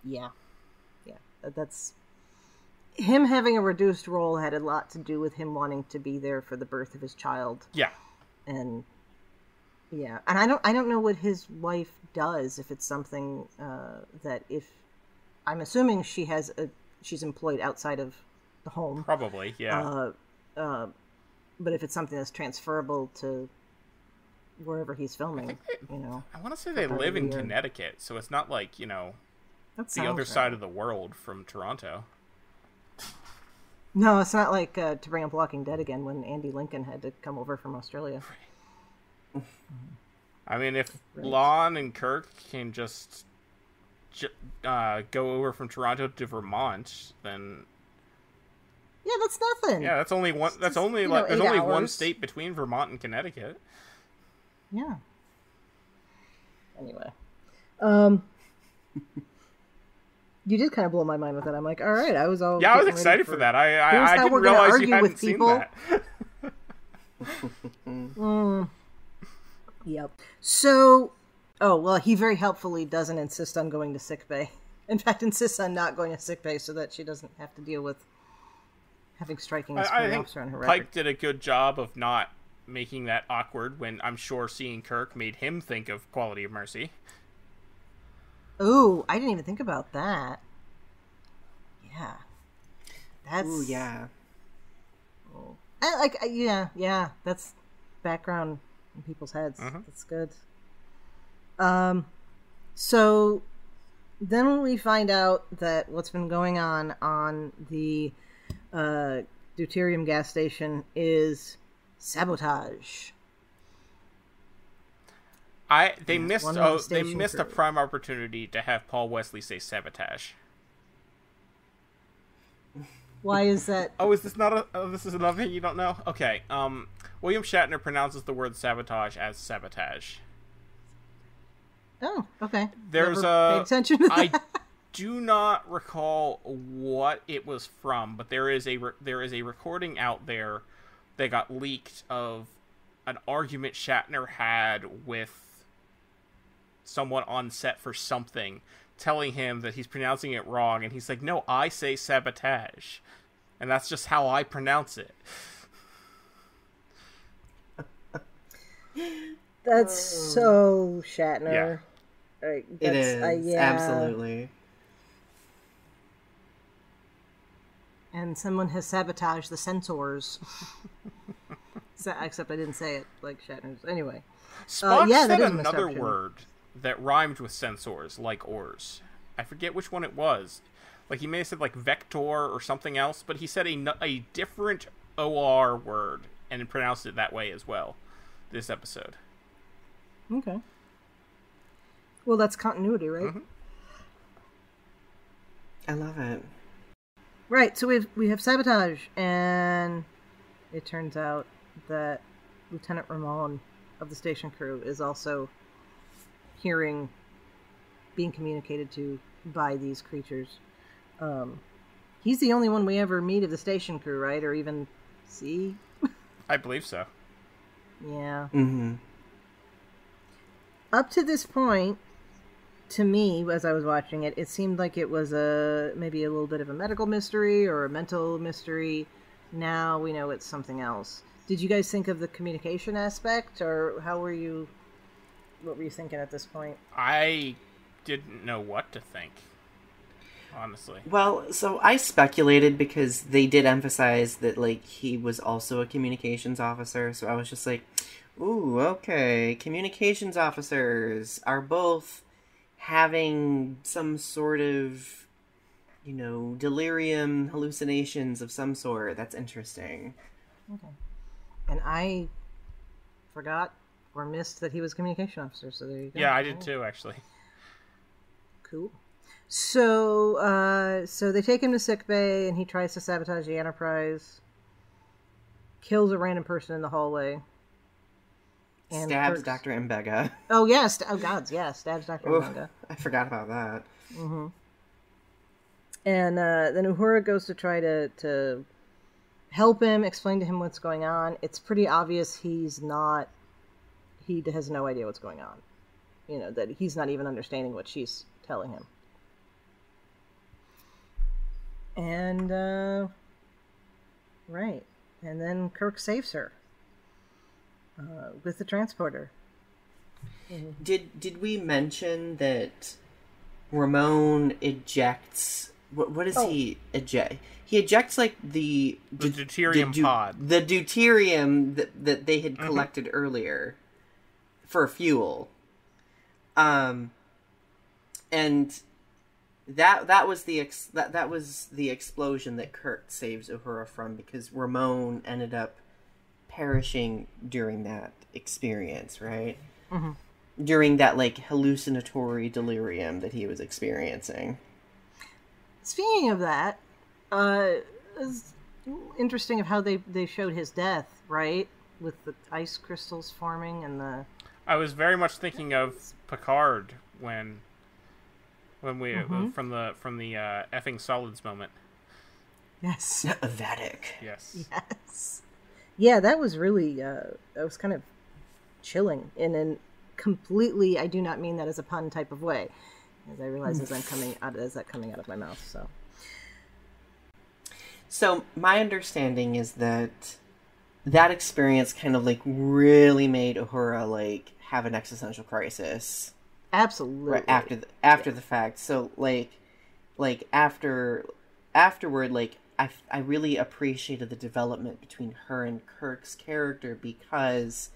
[SPEAKER 3] yeah. That's him having a reduced role had a lot to do with him wanting to be there for the birth of his child.
[SPEAKER 4] Yeah.
[SPEAKER 3] And yeah, and I don't know what his wife does, if it's something that if I'm assuming she's employed outside of the home.
[SPEAKER 4] Probably, yeah.
[SPEAKER 3] But if it's something that's transferable to wherever he's filming,
[SPEAKER 4] I want to say they live in Connecticut, so it's not like, the other side of the world from Toronto.
[SPEAKER 3] No, it's not like to bring up Walking Dead again when Andy Lincoln had to come over from Australia.
[SPEAKER 4] I mean, if Lon and Kirk can just go over from Toronto to Vermont, then
[SPEAKER 3] yeah, that's nothing.
[SPEAKER 4] yeah, that's only one. That's only
[SPEAKER 3] there's
[SPEAKER 4] there's only one
[SPEAKER 3] hours.
[SPEAKER 4] state between Vermont and Connecticut.
[SPEAKER 3] Yeah. Anyway, you did kind of blow my mind with that. I'm like, all right, I was all
[SPEAKER 4] Yeah, I was
[SPEAKER 3] getting ready
[SPEAKER 4] excited for that. I
[SPEAKER 3] Here's how
[SPEAKER 4] didn't
[SPEAKER 3] we're gonna
[SPEAKER 4] realize
[SPEAKER 3] argue
[SPEAKER 4] you hadn't
[SPEAKER 3] with
[SPEAKER 4] seen
[SPEAKER 3] people.
[SPEAKER 4] that.
[SPEAKER 3] Yep. So, he very helpfully doesn't insist on going to sickbay. In fact, insists on not going to sickbay so that she doesn't have to deal with having striking a
[SPEAKER 4] I
[SPEAKER 3] superior
[SPEAKER 4] think
[SPEAKER 3] officer on her record.
[SPEAKER 4] Pike did a good job of not making that awkward when I'm sure seeing Kirk made him think of Quality of Mercy.
[SPEAKER 3] Ooh, I didn't even think about that. Yeah. That's...
[SPEAKER 5] Ooh, yeah.
[SPEAKER 3] Yeah, that's background in people's heads. That's good. So then we find out that what's been going on the deuterium gas station is sabotage.
[SPEAKER 4] They missed a prime opportunity to have Paul Wesley say sabotage.
[SPEAKER 3] Why is that?
[SPEAKER 4] Oh, is this not this is another thing you don't know? Okay. William Shatner pronounces the word sabotage as sabotage.
[SPEAKER 3] Oh, okay.
[SPEAKER 4] There's
[SPEAKER 3] Never paid attention to that.
[SPEAKER 4] I do not recall what it was from, but there is a recording out there that got leaked of an argument Shatner had with someone on set for something, telling him that he's pronouncing it wrong, and he's like, "No, I say sabotage, and that's just how I pronounce it."
[SPEAKER 3] That's so Shatner.
[SPEAKER 4] Yeah.
[SPEAKER 5] It is,
[SPEAKER 3] yeah.
[SPEAKER 5] Absolutely.
[SPEAKER 3] And someone has sabotaged the censors. Except I didn't say it like Shatner's. Anyway.
[SPEAKER 4] Spock said another word that rhymed with censors, like oars. I forget which one it was. Like, he may have said, like, vector or something else, but he said a different OR word and pronounced it that way as well this episode.
[SPEAKER 3] Okay. Well, that's continuity, right?
[SPEAKER 4] Mm-hmm.
[SPEAKER 5] I love it.
[SPEAKER 3] Right, so we have sabotage, and it turns out that Lieutenant Ramon of the station crew is also being communicated to by these creatures. He's the only one we ever meet of the station crew, right? Or even see?
[SPEAKER 4] I believe so.
[SPEAKER 3] Yeah.
[SPEAKER 5] Mm-hmm.
[SPEAKER 3] Up to this point, to me, as I was watching it, it seemed like it was maybe a little bit of a medical mystery or a mental mystery. Now we know it's something else. Did you guys think of the communication aspect, or what were you thinking at this point?
[SPEAKER 4] I didn't know what to think, honestly.
[SPEAKER 5] Well, so I speculated because they did emphasize that, like, he was also a communications officer, so I was just like, ooh, okay, communications officers are both having some sort of, delirium, hallucinations of some sort. That's interesting.
[SPEAKER 3] Okay. And I forgot or missed that he was a communication officer, so there you go.
[SPEAKER 4] Yeah, I did too, actually.
[SPEAKER 3] Cool. So they take him to sickbay, and he tries to sabotage the Enterprise. Kills a random person in the hallway.
[SPEAKER 5] And stabs Dr. Mbega.
[SPEAKER 3] Oh, yes. Oh, gods, yeah. Stabs Dr. Mbega.
[SPEAKER 5] I forgot about that.
[SPEAKER 3] Mm-hmm. And then Uhura goes to try to help him, explain to him what's going on. It's pretty obvious he has no idea what's going on. That he's not even understanding what she's telling him. And, right. And then Kirk saves her. With the transporter. Mm-hmm.
[SPEAKER 5] Did we mention that Ramon ejects... What does he eject? He ejects, like, the
[SPEAKER 4] deuterium pod.
[SPEAKER 5] The deuterium that they had collected earlier for fuel. And that was the explosion that Kirk saves Uhura from, because Ramon ended up perishing during that experience, right?
[SPEAKER 3] Mm-hmm.
[SPEAKER 5] During that, like, hallucinatory delirium that he was experiencing.
[SPEAKER 3] Speaking of that, it's interesting of how they showed his death, right? With the ice crystals forming and the...
[SPEAKER 4] I was very much thinking of Picard when we from the effing solids moment.
[SPEAKER 3] Yes.
[SPEAKER 5] Vatic.
[SPEAKER 4] Yes.
[SPEAKER 3] Yes. Yeah, that was really that was kind of chilling in a completely, I do not mean that as a pun type of way, as I realize as that coming out of my mouth.
[SPEAKER 5] So my understanding is that experience kind of, like, really made Uhura, like, have an existential crisis.
[SPEAKER 3] Absolutely.
[SPEAKER 5] Right after the fact. So like afterward, like, I really appreciated the development between her and Kirk's character, because,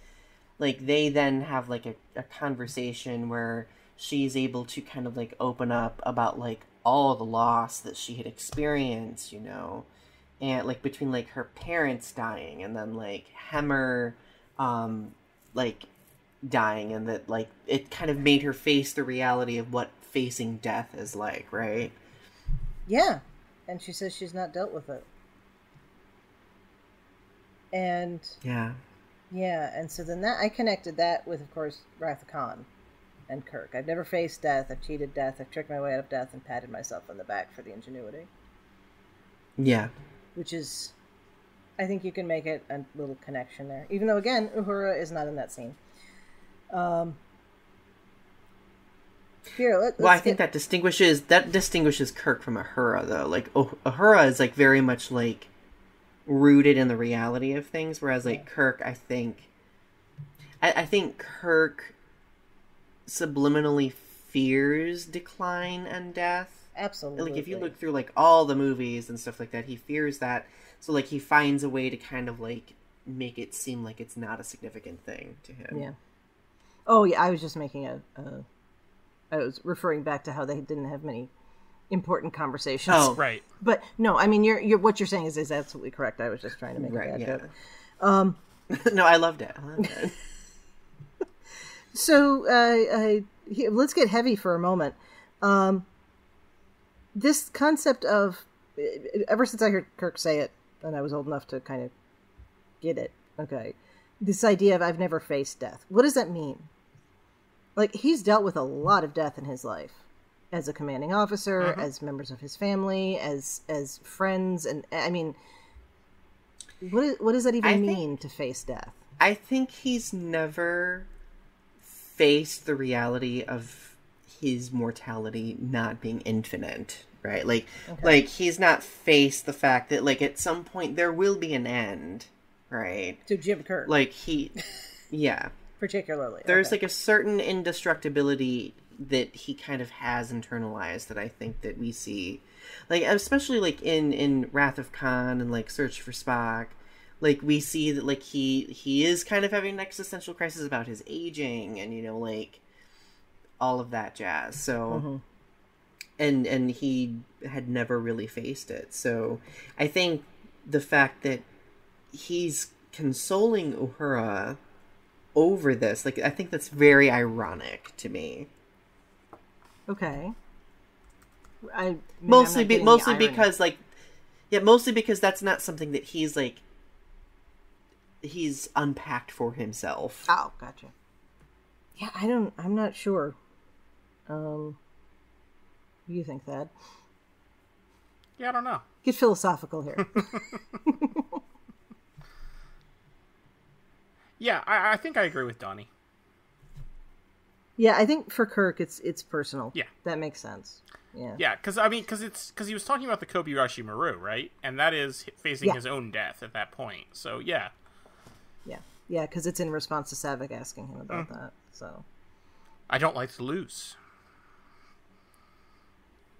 [SPEAKER 5] like, they then have, like, a conversation where she's able to kind of, like, open up about, like, all the loss that she had experienced, and, like, between, like, her parents dying, and then, like, Hemmer, like, dying, and that, like, it kind of made her face the reality of what facing death is like, right?
[SPEAKER 3] Yeah. And she says she's not dealt with it. And...
[SPEAKER 5] Yeah.
[SPEAKER 3] Yeah, and so then I connected that with, of course, Wrath of Khan and Kirk. I've never faced death, I've cheated death, I've tricked my way out of death and patted myself on the back for the ingenuity.
[SPEAKER 5] Yeah.
[SPEAKER 3] Which is, I think you can make it a little connection there. Even though, again, Uhura is not in that scene. Here,
[SPEAKER 5] I think that distinguishes Kirk from Uhura, though. Like, Uhura is, like, very much, like, rooted in the reality of things, whereas, like, Kirk, I think Kirk subliminally fears decline and death.
[SPEAKER 3] Absolutely.
[SPEAKER 5] Like, if you look through, like, all the movies and stuff like that, he fears that. So, like, he finds a way to kind of, like, make it seem like it's not a significant thing to him.
[SPEAKER 3] Yeah. Oh, yeah, I was just making I was referring back to how they didn't have many important conversations.
[SPEAKER 5] Oh,
[SPEAKER 4] right.
[SPEAKER 3] But no, I mean, you're what you're saying is absolutely correct. I was just trying to make a bad joke.
[SPEAKER 5] No, I loved it.
[SPEAKER 3] So let's get heavy for a moment. This concept of, ever since I heard Kirk say it, and I was old enough to kind of get it, okay, this idea of I've never faced death. What does that mean? Like, he's dealt with a lot of death in his life. As a commanding officer, as members of his family, as friends, and I mean, what does that even mean to face death?
[SPEAKER 5] I think he's never faced the reality of his mortality not being infinite, right? Like, like he's not faced the fact that, like, at some point there will be an end, right?
[SPEAKER 3] To Jim Kirk,
[SPEAKER 5] like yeah,
[SPEAKER 3] particularly.
[SPEAKER 5] There's like a certain indestructibility that he kind of has internalized that I think that we see, like, especially like in Wrath of Khan and like Search for Spock, like we see that like he is kind of having an existential crisis about his aging and, you know, like all of that jazz. So and he had never really faced it. So I think the fact that he's consoling Uhura over this, like, I think that's very ironic to me.
[SPEAKER 3] Okay.
[SPEAKER 5] Mostly because that's not something that he's unpacked for himself.
[SPEAKER 3] Oh, gotcha. Yeah, I'm not sure. What do you think, Thad?
[SPEAKER 4] Yeah, I don't know.
[SPEAKER 3] Get philosophical here.
[SPEAKER 4] Yeah, I think I agree with Donny.
[SPEAKER 3] Yeah, I think for Kirk, it's personal.
[SPEAKER 4] Yeah,
[SPEAKER 3] that makes sense. Yeah,
[SPEAKER 4] yeah, because he was talking about the Kobayashi Maru, right? And that is facing his own death at that point. So yeah,
[SPEAKER 3] because it's in response to Saavik asking him about that. So
[SPEAKER 4] I don't like to lose,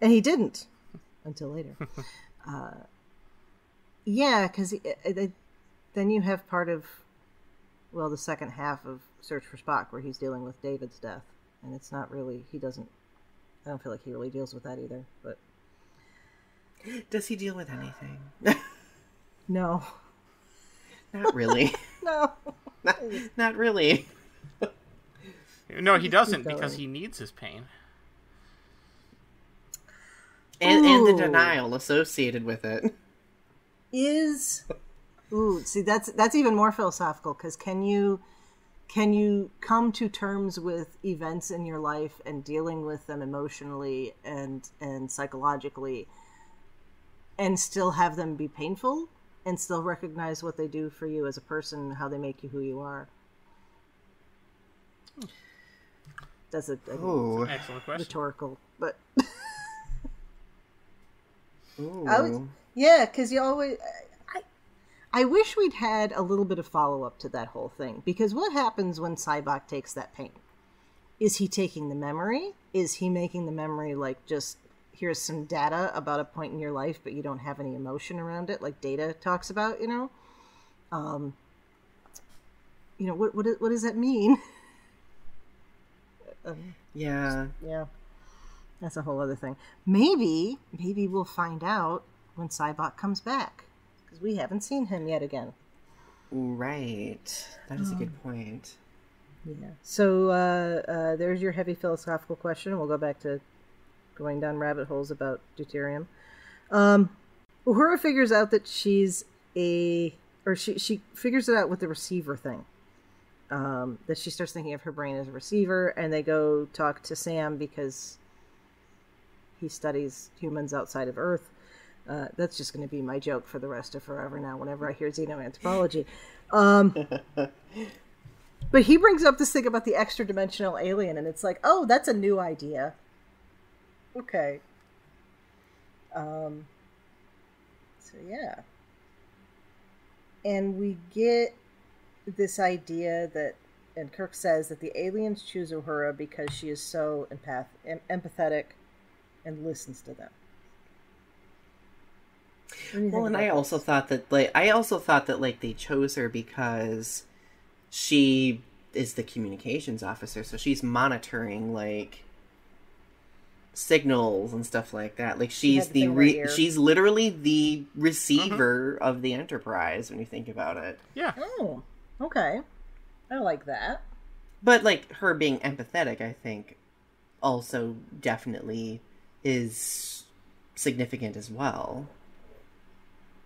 [SPEAKER 3] and he didn't until later. Yeah, because then you have part of, well, the second half of Search for Spock, where he's dealing with David's death, and it's not really, I don't feel like he really deals with that either, but...
[SPEAKER 5] Does he deal with anything?
[SPEAKER 3] No.
[SPEAKER 5] Not really.
[SPEAKER 3] No.
[SPEAKER 5] Not really.
[SPEAKER 4] No, he doesn't, because he needs his pain.
[SPEAKER 5] And the denial associated with it.
[SPEAKER 3] See, that's even more philosophical, because can you come to terms with events in your life and dealing with them emotionally and psychologically and still have them be painful and still recognize what they do for you as a person, how they make you who you are? That's an
[SPEAKER 4] excellent question.
[SPEAKER 3] Rhetorical, but
[SPEAKER 5] Ooh.
[SPEAKER 3] Because you always... I wish we'd had a little bit of follow-up to that whole thing, because what happens when Sybok takes that pain? Is he taking the memory? Is he making the memory like, just, here's some data about a point in your life, but you don't have any emotion around it, like Data talks about, you know? What does that mean?
[SPEAKER 5] Yeah.
[SPEAKER 3] That's a whole other thing. Maybe we'll find out when Sybok comes back, because we haven't seen him yet again.
[SPEAKER 5] Right. That is a good point.
[SPEAKER 3] Yeah. So there's your heavy philosophical question. We'll go back to going down rabbit holes about deuterium. Uhura figures out that she figures it out with the receiver thing. That she starts thinking of her brain as a receiver, and they go talk to Sam because he studies humans outside of Earth. That's just going to be my joke for the rest of forever now whenever I hear xenoanthropology. But he brings up this thing about the extra-dimensional alien, and it's like, oh, that's a new idea. Okay. So, yeah. And we get this idea that, and Kirk says that the aliens choose Uhura because she is so empathetic and listens to them.
[SPEAKER 5] Well, and I also thought that they chose her because she is the communications officer, so she's monitoring like signals and stuff like that. Like she's she's literally the receiver of the Enterprise when you think about it.
[SPEAKER 4] Yeah.
[SPEAKER 3] Oh, okay. I like that.
[SPEAKER 5] But like her being empathetic, I think, also definitely is significant as well.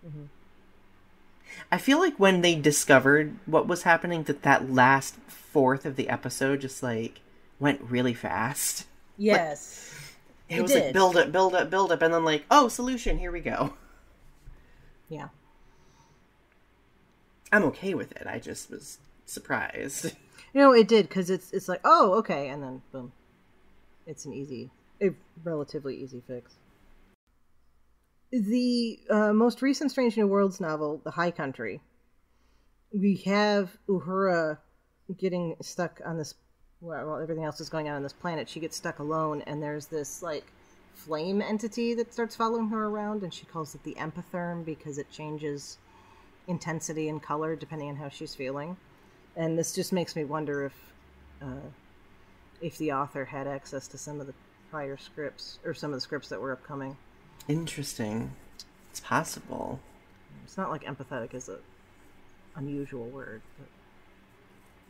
[SPEAKER 5] Mm-hmm. I feel like when they discovered what was happening, that last fourth of the episode just like went really fast.
[SPEAKER 3] Yes.
[SPEAKER 5] Like, it was like build up, and then like, oh, solution, here we go.
[SPEAKER 3] Yeah.
[SPEAKER 5] I'm okay with it. I just was surprised.
[SPEAKER 3] It did, because it's like, oh, okay, and then boom. It's a relatively easy fix. The most recent Strange New Worlds novel, The High Country, we have Uhura getting stuck on this, while everything else is going on this planet. She gets stuck alone, and there's this, like, flame entity that starts following her around, and she calls it the empatherm because it changes intensity and color depending on how she's feeling. And this just makes me wonder if the author had access to some of the prior scripts, or some of the scripts that were upcoming. Interesting.
[SPEAKER 5] It's possible.
[SPEAKER 3] It's not like empathetic is a unusual word. But...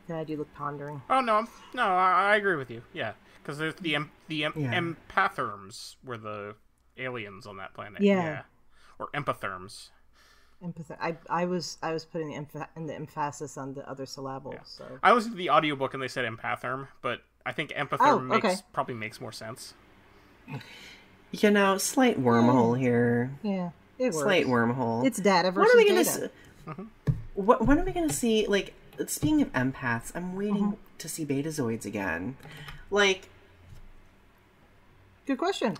[SPEAKER 3] Thad, you look pondering.
[SPEAKER 4] Oh no, I agree with you. Yeah, because there's the empatherms were the aliens on that planet. Yeah. Or empatherms.
[SPEAKER 3] I was putting the emphasis on the other syllables. Yeah. So
[SPEAKER 4] I listened to the audiobook and they said empatherm, but I think empatherm probably makes more sense.
[SPEAKER 5] Slight wormhole here.
[SPEAKER 3] Yeah, it works.
[SPEAKER 5] Slight wormhole.
[SPEAKER 3] It's data versus data.
[SPEAKER 5] When are we going to see, like, speaking of empaths, I'm waiting to see Betazoids again. Like...
[SPEAKER 3] Good question.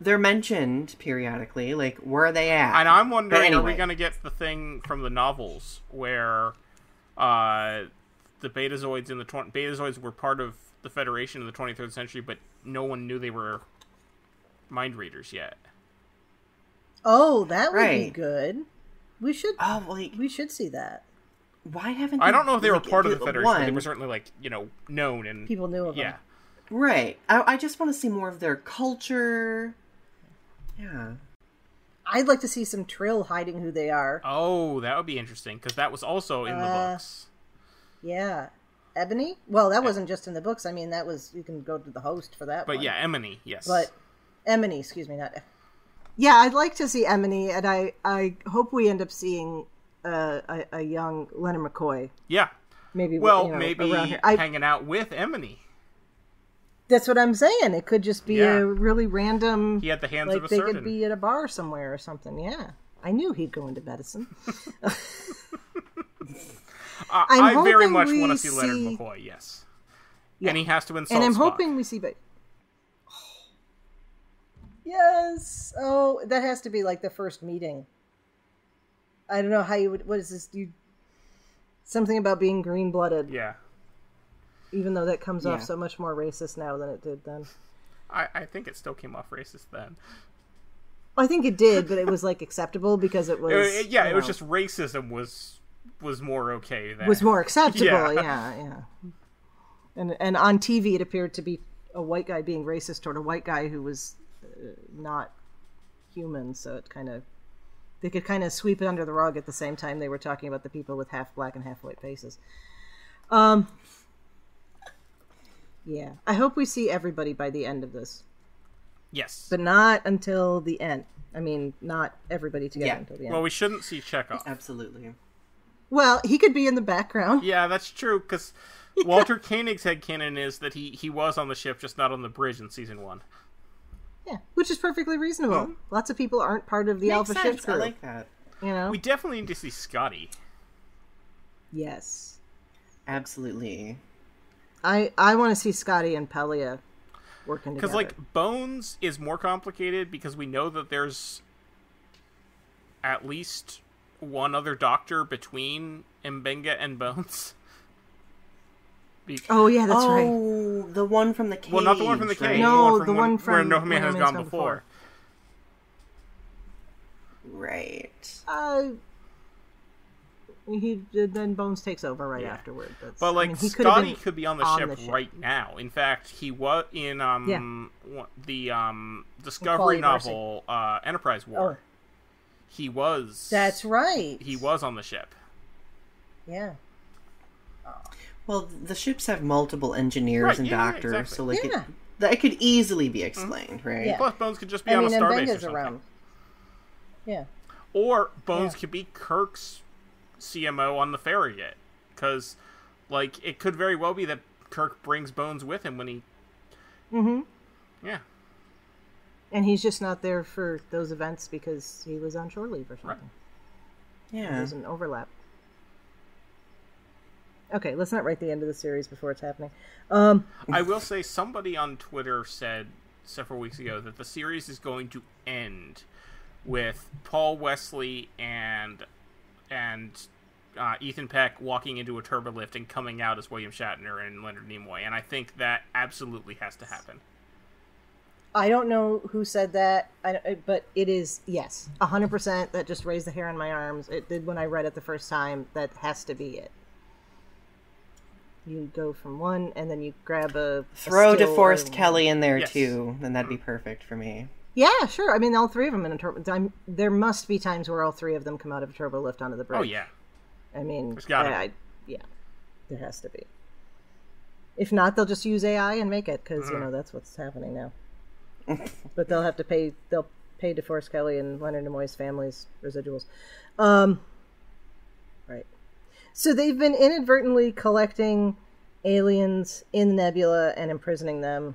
[SPEAKER 5] They're mentioned periodically, like, where are they at?
[SPEAKER 4] And I'm wondering, are we going to get the thing from the novels where the Betazoids Betazoids were part of the Federation in the 23rd century, but no one knew they were mind readers yet.
[SPEAKER 3] Oh, that would be good. We should. Oh, we should see that.
[SPEAKER 5] Why haven't
[SPEAKER 4] I don't know if they were part of the Federation, but they were certainly known and
[SPEAKER 3] people knew of them.
[SPEAKER 5] Yeah, right. I just want to see more of their culture. Yeah,
[SPEAKER 3] I'd like to see some Trill hiding who they are.
[SPEAKER 4] Oh, that would be interesting because that was also in the books.
[SPEAKER 3] Yeah. Ebony? Well, that wasn't just in the books. I mean, that was, you can go to the host for that.
[SPEAKER 4] But one. Yeah, Emily, yes.
[SPEAKER 3] But Emily, excuse me, not. Yeah, I'd like to see Emily, and I hope we end up seeing a young Leonard McCoy.
[SPEAKER 4] Yeah.
[SPEAKER 3] Maybe.
[SPEAKER 4] Maybe around here. Hanging out with Emily.
[SPEAKER 3] That's what I'm saying. It could just be a really random.
[SPEAKER 4] He had the hands of a surgeon.
[SPEAKER 3] They could be at a bar somewhere or something. Yeah, I knew he'd go into medicine.
[SPEAKER 4] I very much want to see Leonard McCoy, yes. Yeah. And he has to insult
[SPEAKER 3] And I'm
[SPEAKER 4] Spock.
[SPEAKER 3] hoping we see... Yes! Oh, that has to be like the first meeting. I don't know how you would... What is this? Something about being green-blooded.
[SPEAKER 4] Yeah.
[SPEAKER 3] Even though that comes off so much more racist now than it did then.
[SPEAKER 4] I think it still came off racist then.
[SPEAKER 3] I think it did, but it was like acceptable because it was...
[SPEAKER 4] it was just racism was more okay then.
[SPEAKER 3] Was more acceptable, yeah. And on TV it appeared to be a white guy being racist toward a white guy who was not human, so it they could kind of sweep it under the rug at the same time they were talking about the people with half black and half white faces. Yeah. I hope we see everybody by the end of this.
[SPEAKER 4] Yes.
[SPEAKER 3] But not until the end. I mean, not everybody together until the end.
[SPEAKER 4] Well, we shouldn't see Chekhov.
[SPEAKER 5] Absolutely.
[SPEAKER 3] Well, he could be in the background.
[SPEAKER 4] Yeah, that's true, because Walter Koenig's headcanon is that he was on the ship, just not on the bridge in season 1.
[SPEAKER 3] Yeah, which is perfectly reasonable.
[SPEAKER 4] Mm-hmm.
[SPEAKER 3] Lots of people aren't part of the
[SPEAKER 5] Makes
[SPEAKER 3] Alpha
[SPEAKER 5] sense.
[SPEAKER 3] ship crew.
[SPEAKER 5] I like that.
[SPEAKER 3] You know?
[SPEAKER 4] We definitely need to see Scotty.
[SPEAKER 3] Yes.
[SPEAKER 5] Absolutely.
[SPEAKER 3] I want to see Scotty and Pelia working together.
[SPEAKER 4] Because, like, Bones is more complicated because we know that there's at least one other doctor between Mbenga and Bones.
[SPEAKER 3] Oh, yeah, that's right.
[SPEAKER 5] Oh, the one from the cage.
[SPEAKER 4] Well, not the one from the cage.
[SPEAKER 5] Right?
[SPEAKER 3] No,
[SPEAKER 4] the one from where No Man Has Gone Before.
[SPEAKER 5] Right.
[SPEAKER 3] Then Bones takes over right afterward.
[SPEAKER 4] But like, Scotty could be on the ship right now. In fact, he was in the Discovery novel Enterprise War.
[SPEAKER 3] Oh.
[SPEAKER 4] He was.
[SPEAKER 3] That's right.
[SPEAKER 4] He was on the ship.
[SPEAKER 3] Yeah.
[SPEAKER 5] Well, the ships have multiple engineers and doctors,
[SPEAKER 4] exactly.
[SPEAKER 5] so like that could easily be explained, right?
[SPEAKER 3] Yeah.
[SPEAKER 4] Plus, Bones could just be on a starbase or something.
[SPEAKER 3] Around. Yeah.
[SPEAKER 4] Or Bones could be Kirk's CMO on the Farragut, because, like, it could very well be that Kirk brings Bones with him when he.
[SPEAKER 3] Mm-hmm.
[SPEAKER 4] Yeah.
[SPEAKER 3] And he's just not there for those events because he was on shore leave or something.
[SPEAKER 4] Right.
[SPEAKER 5] Yeah.
[SPEAKER 3] There's an overlap. Okay, let's not write the end of the series before it's happening.
[SPEAKER 4] I will say somebody on Twitter said several weeks ago that the series is going to end with Paul Wesley and Ethan Peck walking into a turbolift and coming out as William Shatner and Leonard Nimoy, and I think that absolutely has to happen.
[SPEAKER 3] I don't know who said that, but it is, yes, 100%. That just raised the hair on my arms. It did when I read it the first time. That has to be it. You go from one, and then you grab
[SPEAKER 5] throw DeForest Kelley in there too, and that'd be perfect for me.
[SPEAKER 3] Yeah, sure. I mean, all three of them in a turbo. There must be times where all three of them come out of a turbo lift onto the bridge.
[SPEAKER 4] Oh yeah.
[SPEAKER 3] I mean,
[SPEAKER 4] there's gotta
[SPEAKER 3] be. Yeah, there has to be. If not, they'll just use AI and make it because you know that's what's happening now. But they'll have to pay. They'll pay DeForest Kelley and Leonard Nimoy's family's residuals. Right. So they've been inadvertently collecting aliens in the nebula and imprisoning them.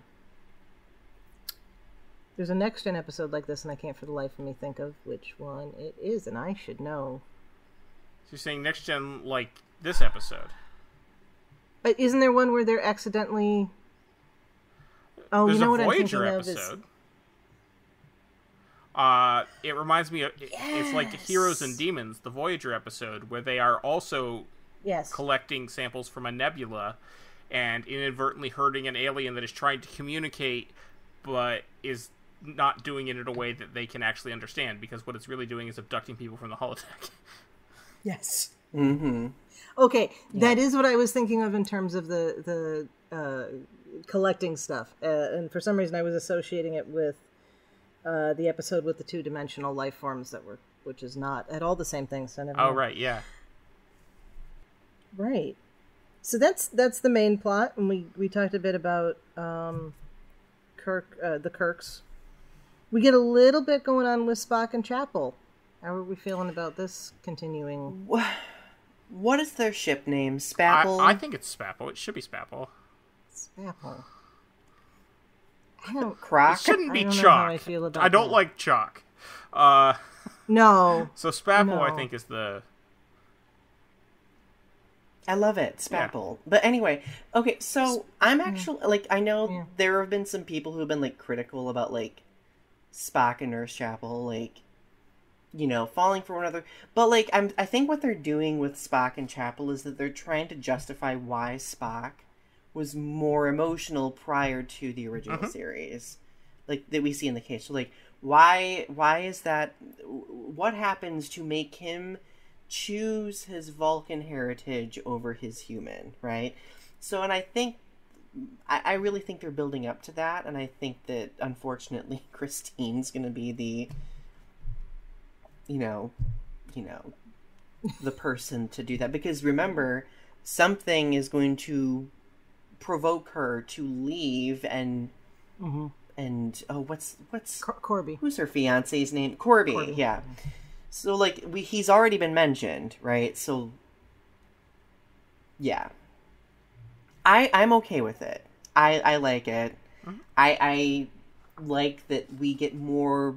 [SPEAKER 3] There's a Next Gen episode like this, and I can't for the life of me think of which one it is, and I should know.
[SPEAKER 4] So you're saying Next Gen like this episode?
[SPEAKER 3] But isn't there one where they're accidentally... Oh,
[SPEAKER 4] There's
[SPEAKER 3] you know
[SPEAKER 4] a
[SPEAKER 3] what
[SPEAKER 4] Voyager
[SPEAKER 3] I'm thinking
[SPEAKER 4] episode.
[SPEAKER 3] Of
[SPEAKER 4] It reminds me of... It's like Heroes and Demons, the Voyager episode, where they are also collecting samples from a nebula and inadvertently hurting an alien that is trying to communicate, but is not doing it in a way that they can actually understand, because what it's really doing is abducting people from the holodeck.
[SPEAKER 3] Yes.
[SPEAKER 5] Mm-hmm.
[SPEAKER 3] Okay, that is what I was thinking of in terms of the collecting stuff. And for some reason I was associating it with the episode with the two-dimensional life forms which is not at all the same thing. So
[SPEAKER 4] right, yeah.
[SPEAKER 3] Right. So that's the main plot, and we talked a bit about Kirk, the Kirks. We get a little bit going on with Spock and Chapel. How are we feeling about this continuing?
[SPEAKER 5] What is their ship name? Spapple?
[SPEAKER 4] I think it's Spapple. It should be Spapple.
[SPEAKER 3] Spapple.
[SPEAKER 5] Croc?
[SPEAKER 4] It shouldn't be
[SPEAKER 3] I don't know
[SPEAKER 4] Chalk.
[SPEAKER 3] how I feel about
[SPEAKER 4] I don't
[SPEAKER 3] that.
[SPEAKER 4] like Chalk.
[SPEAKER 3] No.
[SPEAKER 4] So Spapple,
[SPEAKER 3] No.
[SPEAKER 4] I think, is the...
[SPEAKER 5] I love it, Spapple. But anyway, okay, so I'm actually, like, I know there have been some people who have been, like, critical about, like, Spock and Nurse Chapel, like, you know, falling for one another. But, like, I think what they're doing with Spock and Chapel is that they're trying to justify why Spock was more emotional prior to the original series, like, that we see in the case. So, like, why is that? What happens to make him choose his Vulcan heritage over his human, right? So, and I think, I really think they're building up to that, and I think that, unfortunately, Christine's going to be the, you know, the person to do that. Because remember, something is going to provoke her to leave and what's
[SPEAKER 3] Corby?
[SPEAKER 5] Who's her fiance's name? Corby. Yeah. So like he's already been mentioned, right? So yeah, I'm okay with it. I like it. I like that we get more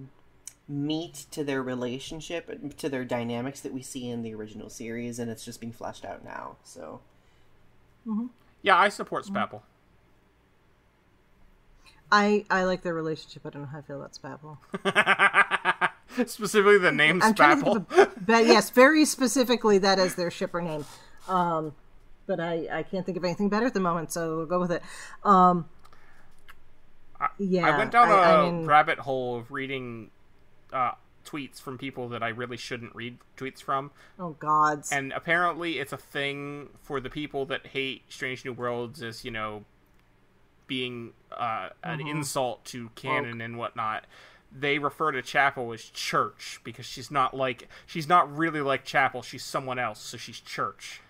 [SPEAKER 5] meat to their relationship, to their dynamics that we see in the original series, and it's just being fleshed out now. So
[SPEAKER 4] yeah, I support Spapple.
[SPEAKER 3] I like their relationship. I don't know how I feel about Spapple.
[SPEAKER 4] Specifically the name Spapple.
[SPEAKER 3] But yes, very specifically that is their shipper name. But I can't think of anything better at the moment, so we'll go with it. Yeah,
[SPEAKER 4] I went down a rabbit hole of reading tweets from people that I really shouldn't read tweets from.
[SPEAKER 3] Oh, gods.
[SPEAKER 4] And apparently it's a thing for the people that hate Strange New Worlds as, you know, being an insult to canon and whatnot. They refer to Chapel as Church because she's not really like Chapel. She's someone else, so she's Church.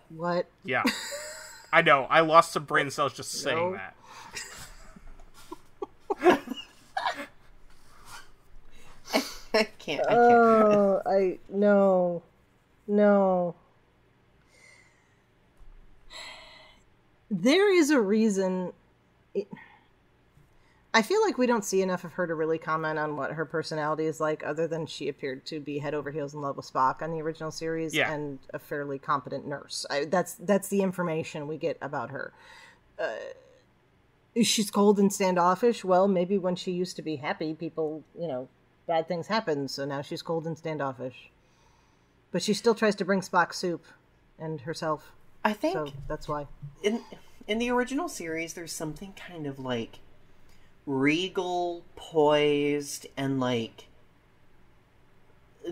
[SPEAKER 3] What?
[SPEAKER 4] Yeah. I know. I lost some brain cells just saying that.
[SPEAKER 5] I can't.
[SPEAKER 3] No. There is a reason. I feel like we don't see enough of her to really comment on what her personality is like, other than she appeared to be head over heels in love with Spock on the original series, and a fairly competent nurse. That's the information we get about her. She's cold and standoffish. Well, maybe when she used to be happy, people, bad things happen, so now she's cold and standoffish. But she still tries to bring Spock soup and herself.
[SPEAKER 5] I think
[SPEAKER 3] so that's why.
[SPEAKER 5] In the original series, there's something kind of like regal, poised, and like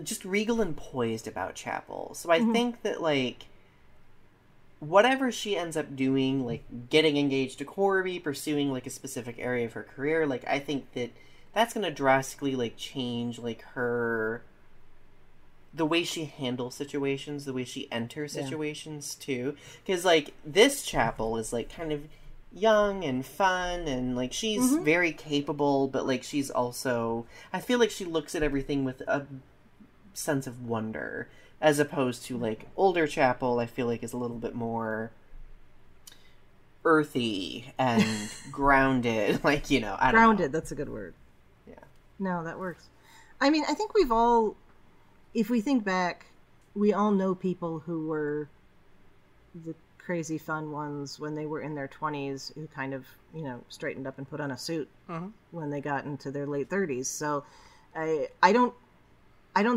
[SPEAKER 5] just regal and poised about Chapel. So I think that like whatever she ends up doing, like getting engaged to Corby, pursuing like a specific area of her career, like I think that that's going to drastically like change like the way she handles situations, the way she enters situations too. Because like this Chapel is like kind of young and fun, and like she's very capable, but like she's also, I feel like she looks at everything with a sense of wonder, as opposed to like older Chapel. I feel like is a little bit more earthy and grounded. Like, I don't
[SPEAKER 3] grounded,
[SPEAKER 5] know.
[SPEAKER 3] That's a good word.
[SPEAKER 5] Yeah.
[SPEAKER 3] No, that works. I mean, I think we've all, if we think back, we all know people who were the crazy fun ones when they were in their 20s who kind of, straightened up and put on a suit when they got into their late 30s. So I don't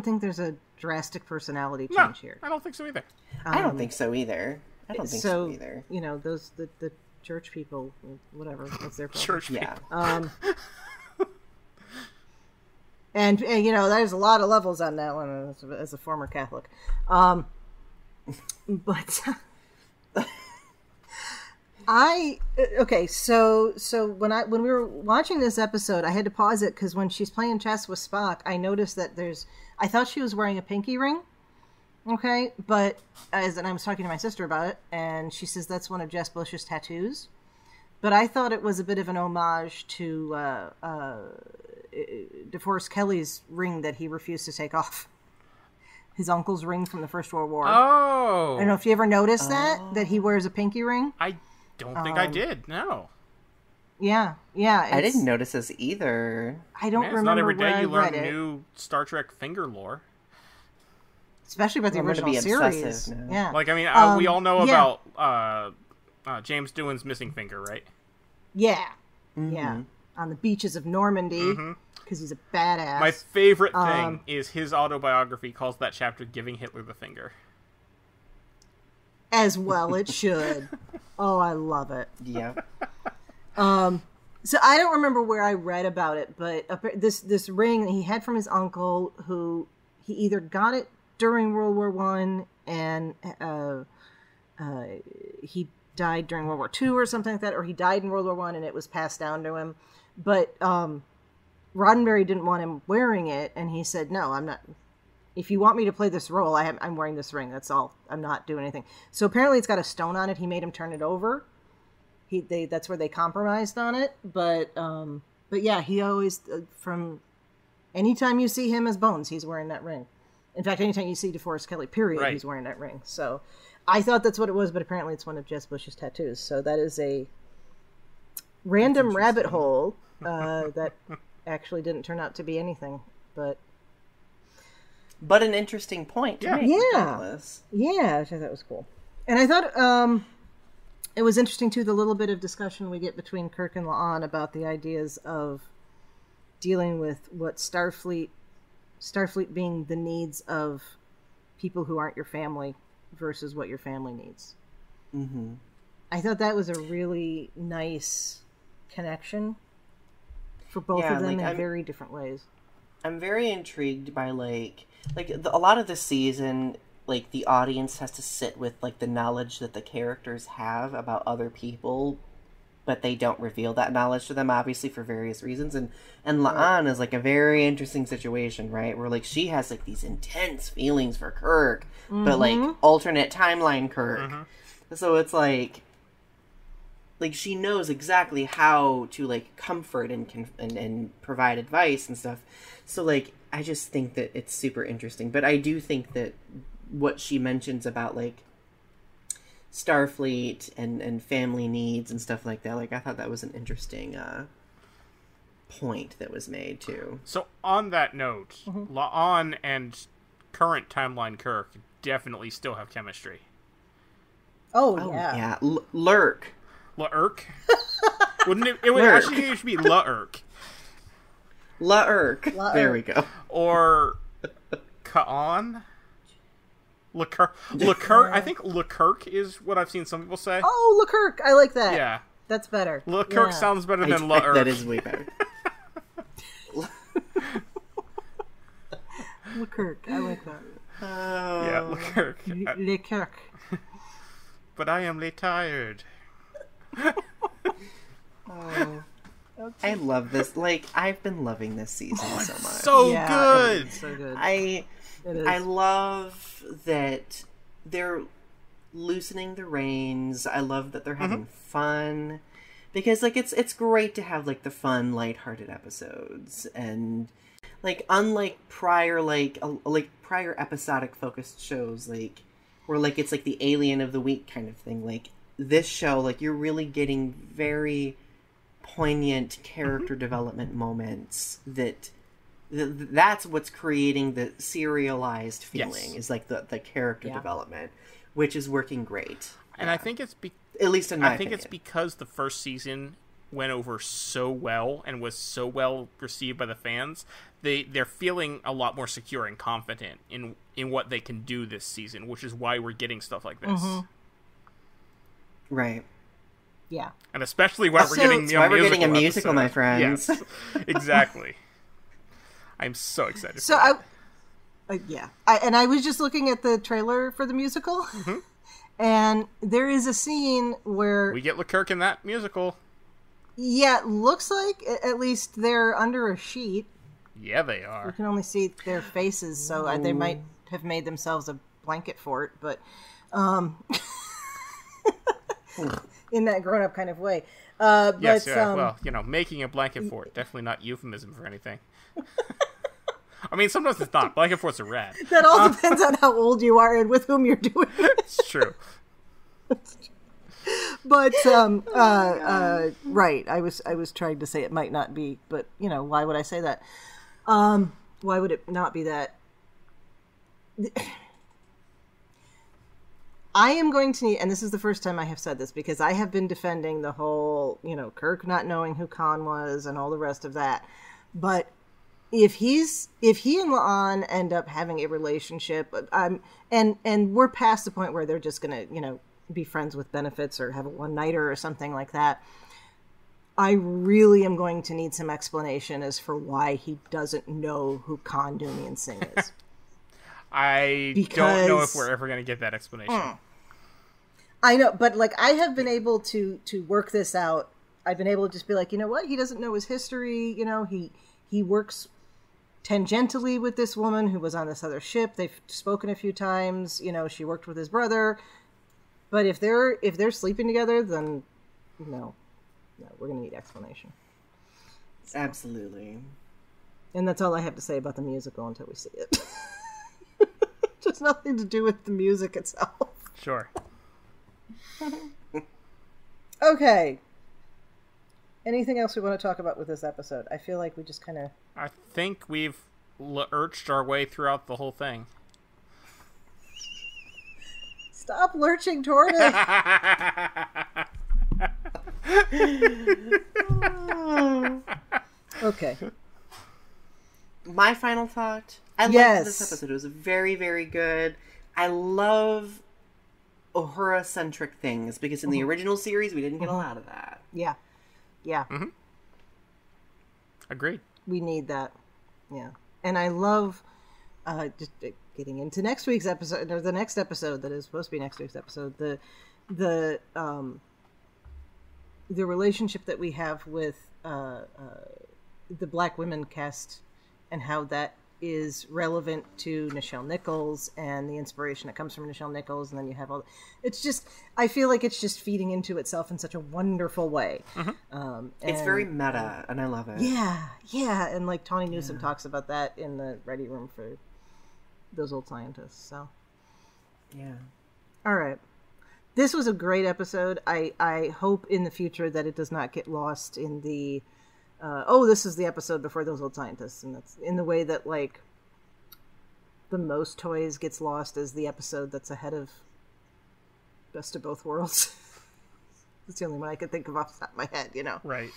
[SPEAKER 3] think there's a drastic personality change here.
[SPEAKER 4] I don't think so either.
[SPEAKER 5] I don't think so either. Those
[SPEAKER 3] the church people, whatever, that's their problem.
[SPEAKER 4] Church people.
[SPEAKER 5] Yeah.
[SPEAKER 3] And there's a lot of levels on that one as a former Catholic. But so when we were watching this episode, I had to pause it because when she's playing chess with Spock, I noticed that I thought she was wearing a pinky ring. Okay, but and I was talking to my sister about it, and she says that's one of Jess Bush's tattoos. But I thought it was a bit of an homage to DeForest Kelley's ring that he refused to take off. His uncle's ring from the First World War.
[SPEAKER 4] Oh!
[SPEAKER 3] I don't know if you ever noticed that he wears a pinky ring.
[SPEAKER 4] I don't think I did, no.
[SPEAKER 3] Yeah.
[SPEAKER 5] I didn't notice this either.
[SPEAKER 3] I don't remember
[SPEAKER 4] not every
[SPEAKER 3] where
[SPEAKER 4] day you
[SPEAKER 3] I read
[SPEAKER 4] learn
[SPEAKER 3] it.
[SPEAKER 4] new Star Trek finger lore.
[SPEAKER 3] Especially about the original series. Yeah.
[SPEAKER 4] Like, I mean, we all know about James Doohan's missing finger, right?
[SPEAKER 3] Yeah. Yeah. On the beaches of Normandy, because he's a badass.
[SPEAKER 4] My favorite thing is his autobiography calls that chapter Giving Hitler the Finger.
[SPEAKER 3] As well it should. Oh, I love it.
[SPEAKER 5] Yeah.
[SPEAKER 3] So I don't remember where I read about it, but this ring that he had from his uncle, who he either got it during World War I and he died during World War II or something like that, or he died in World War I and it was passed down to him. But Roddenberry didn't want him wearing it, and he said, no, I'm not. if you want me to play this role, I'm wearing this ring. That's all. I'm not doing anything. So apparently it's got a stone on it. He made him turn it over. That's where they compromised on it. But yeah, he always, from anytime you see him as Bones, he's wearing that ring. In fact, anytime you see DeForest Kelley, period, right, he's wearing that ring. So I thought that's what it was, but apparently it's one of Jess Bush's tattoos. So that is a random rabbit hole that actually didn't turn out to be anything. But
[SPEAKER 5] an interesting point to make.
[SPEAKER 3] Yeah, I thought that was cool. And I thought it was interesting, too, the little bit of discussion we get between Kirk and La'an about the ideas of dealing with what Starfleet being the needs of people who aren't your family versus what your family needs. Mm-hmm. I thought that was a really nice connection for both of them in very different ways.
[SPEAKER 5] I'm very intrigued by a lot of this season, like the audience has to sit with like the knowledge that the characters have about other people, but they don't reveal that knowledge to them, obviously for various reasons. And La'an is like a very interesting situation, right? Where like she has like these intense feelings for Kirk, but like alternate timeline Kirk. Mm-hmm. So it's like she knows exactly how to like comfort and provide advice and stuff. So like I just think that it's super interesting. But I do think that what she mentions about like Starfleet and family needs and stuff like that, like I thought that was an interesting point that was made too.
[SPEAKER 4] So on that note, La'an and current timeline Kirk definitely still have chemistry.
[SPEAKER 3] Oh yeah.
[SPEAKER 5] Lurk.
[SPEAKER 4] La'Urk? Wouldn't it? It would actually it should be La'Urk.
[SPEAKER 5] La'Urk. There we go.
[SPEAKER 4] Or Ka'an. Leclerc. I think Leclerc is what I've seen some people say.
[SPEAKER 3] Oh, Leclerc. I like that.
[SPEAKER 4] Yeah.
[SPEAKER 3] That's better.
[SPEAKER 4] Leclerc sounds better than La'Urk.
[SPEAKER 5] That is way better.
[SPEAKER 3] Leclerc. I like that.
[SPEAKER 4] Yeah, Leclerc.
[SPEAKER 3] Leclerc.
[SPEAKER 4] But I am tired.
[SPEAKER 5] I love this. Like, I've been loving this season so much.
[SPEAKER 4] So good.
[SPEAKER 3] So good.
[SPEAKER 5] I love that they're loosening the reins. I love that they're having fun. Because, like, it's great to have, like, the fun, lighthearted episodes. And, like, unlike prior, prior episodic focused shows, like, where, like, it's, like, the alien of the week kind of thing. Like, this show, like, you're really getting very poignant character development moments that's what's creating the serialized feeling is like the character development, which is working great.
[SPEAKER 4] And I think it's
[SPEAKER 5] at least in my
[SPEAKER 4] opinion.
[SPEAKER 5] It's
[SPEAKER 4] because the first season went over so well and was so well received by the fans. They're feeling a lot more secure and confident in what they can do this season, which is why we're getting stuff like this.
[SPEAKER 5] Right.
[SPEAKER 3] Yeah.
[SPEAKER 4] And especially why we're getting
[SPEAKER 5] a musical, my friends.
[SPEAKER 4] Yes, exactly. I'm so excited.
[SPEAKER 3] So I was just looking at the trailer for the musical, and there is a scene where
[SPEAKER 4] we get Leclerc in that musical.
[SPEAKER 3] Yeah, it looks like at least they're under a sheet.
[SPEAKER 4] Yeah, they are.
[SPEAKER 3] You can only see their faces, so they might have made themselves a blanket fort, but in that grown-up kind of way.
[SPEAKER 4] Yes, well, making a blanket fort, definitely not euphemism for anything. I mean, sometimes it's not. Blanket forts are rad.
[SPEAKER 3] That all depends on how old you are and with whom you're doing it.
[SPEAKER 4] It's true.
[SPEAKER 3] But right, I was trying to say it might not be, but why would I say that? Why would it not be that? I am going to need, and this is the first time I have said this, because I have been defending the whole, Kirk not knowing who Khan was and all the rest of that. But if he and La'an end up having a relationship, and we're past the point where they're just gonna, be friends with benefits or have a one-nighter or something like that, I really am going to need some explanation as for why he doesn't know who Khan Noonien Singh is.
[SPEAKER 4] I don't know if we're ever going to get that explanation.
[SPEAKER 3] I know, but I have been able to work this out. I've been able to just be like, you know what? He doesn't know his history. He works tangentially with this woman who was on this other ship. They've spoken a few times. You know, she worked with his brother. But if they're sleeping together, then no, we're gonna need explanation.
[SPEAKER 5] Absolutely.
[SPEAKER 3] And that's all I have to say about the musical until we see it. Just nothing to do with the music itself.
[SPEAKER 4] Sure.
[SPEAKER 3] Okay. Anything else we want to talk about with this episode? I feel like we just kind of...
[SPEAKER 4] I think we've lurched our way throughout the whole thing.
[SPEAKER 3] Stop lurching toward it. Okay.
[SPEAKER 5] My final thought. I liked this episode. It was very, very good. I love Uhura-centric things because in the original series we didn't get a lot of that.
[SPEAKER 3] Yeah. Yeah.
[SPEAKER 4] Mm-hmm. Agreed.
[SPEAKER 3] We need that. Yeah. And I love just getting into next week's episode, or the next episode that is supposed to be next week's episode, the relationship that we have with the Black women cast and how that is relevant to Nichelle Nichols and the inspiration that comes from Nichelle Nichols, and then you have all... It's just... I feel like it's just feeding into itself in such a wonderful way.
[SPEAKER 4] Mm-hmm.
[SPEAKER 5] It's very meta, and I love it.
[SPEAKER 3] Yeah, and like Tawny Newsome talks about that in the Ready Room for Those Old Scientists, so...
[SPEAKER 5] Yeah.
[SPEAKER 3] All right. This was a great episode. I hope in the future that it does not get lost in the... this is the episode before Those Old Scientists, and that's in the way that like the Most Toys gets lost as the episode that's ahead of Best of Both Worlds. It's the only one I could think of off the top of my head, you know.
[SPEAKER 4] Right.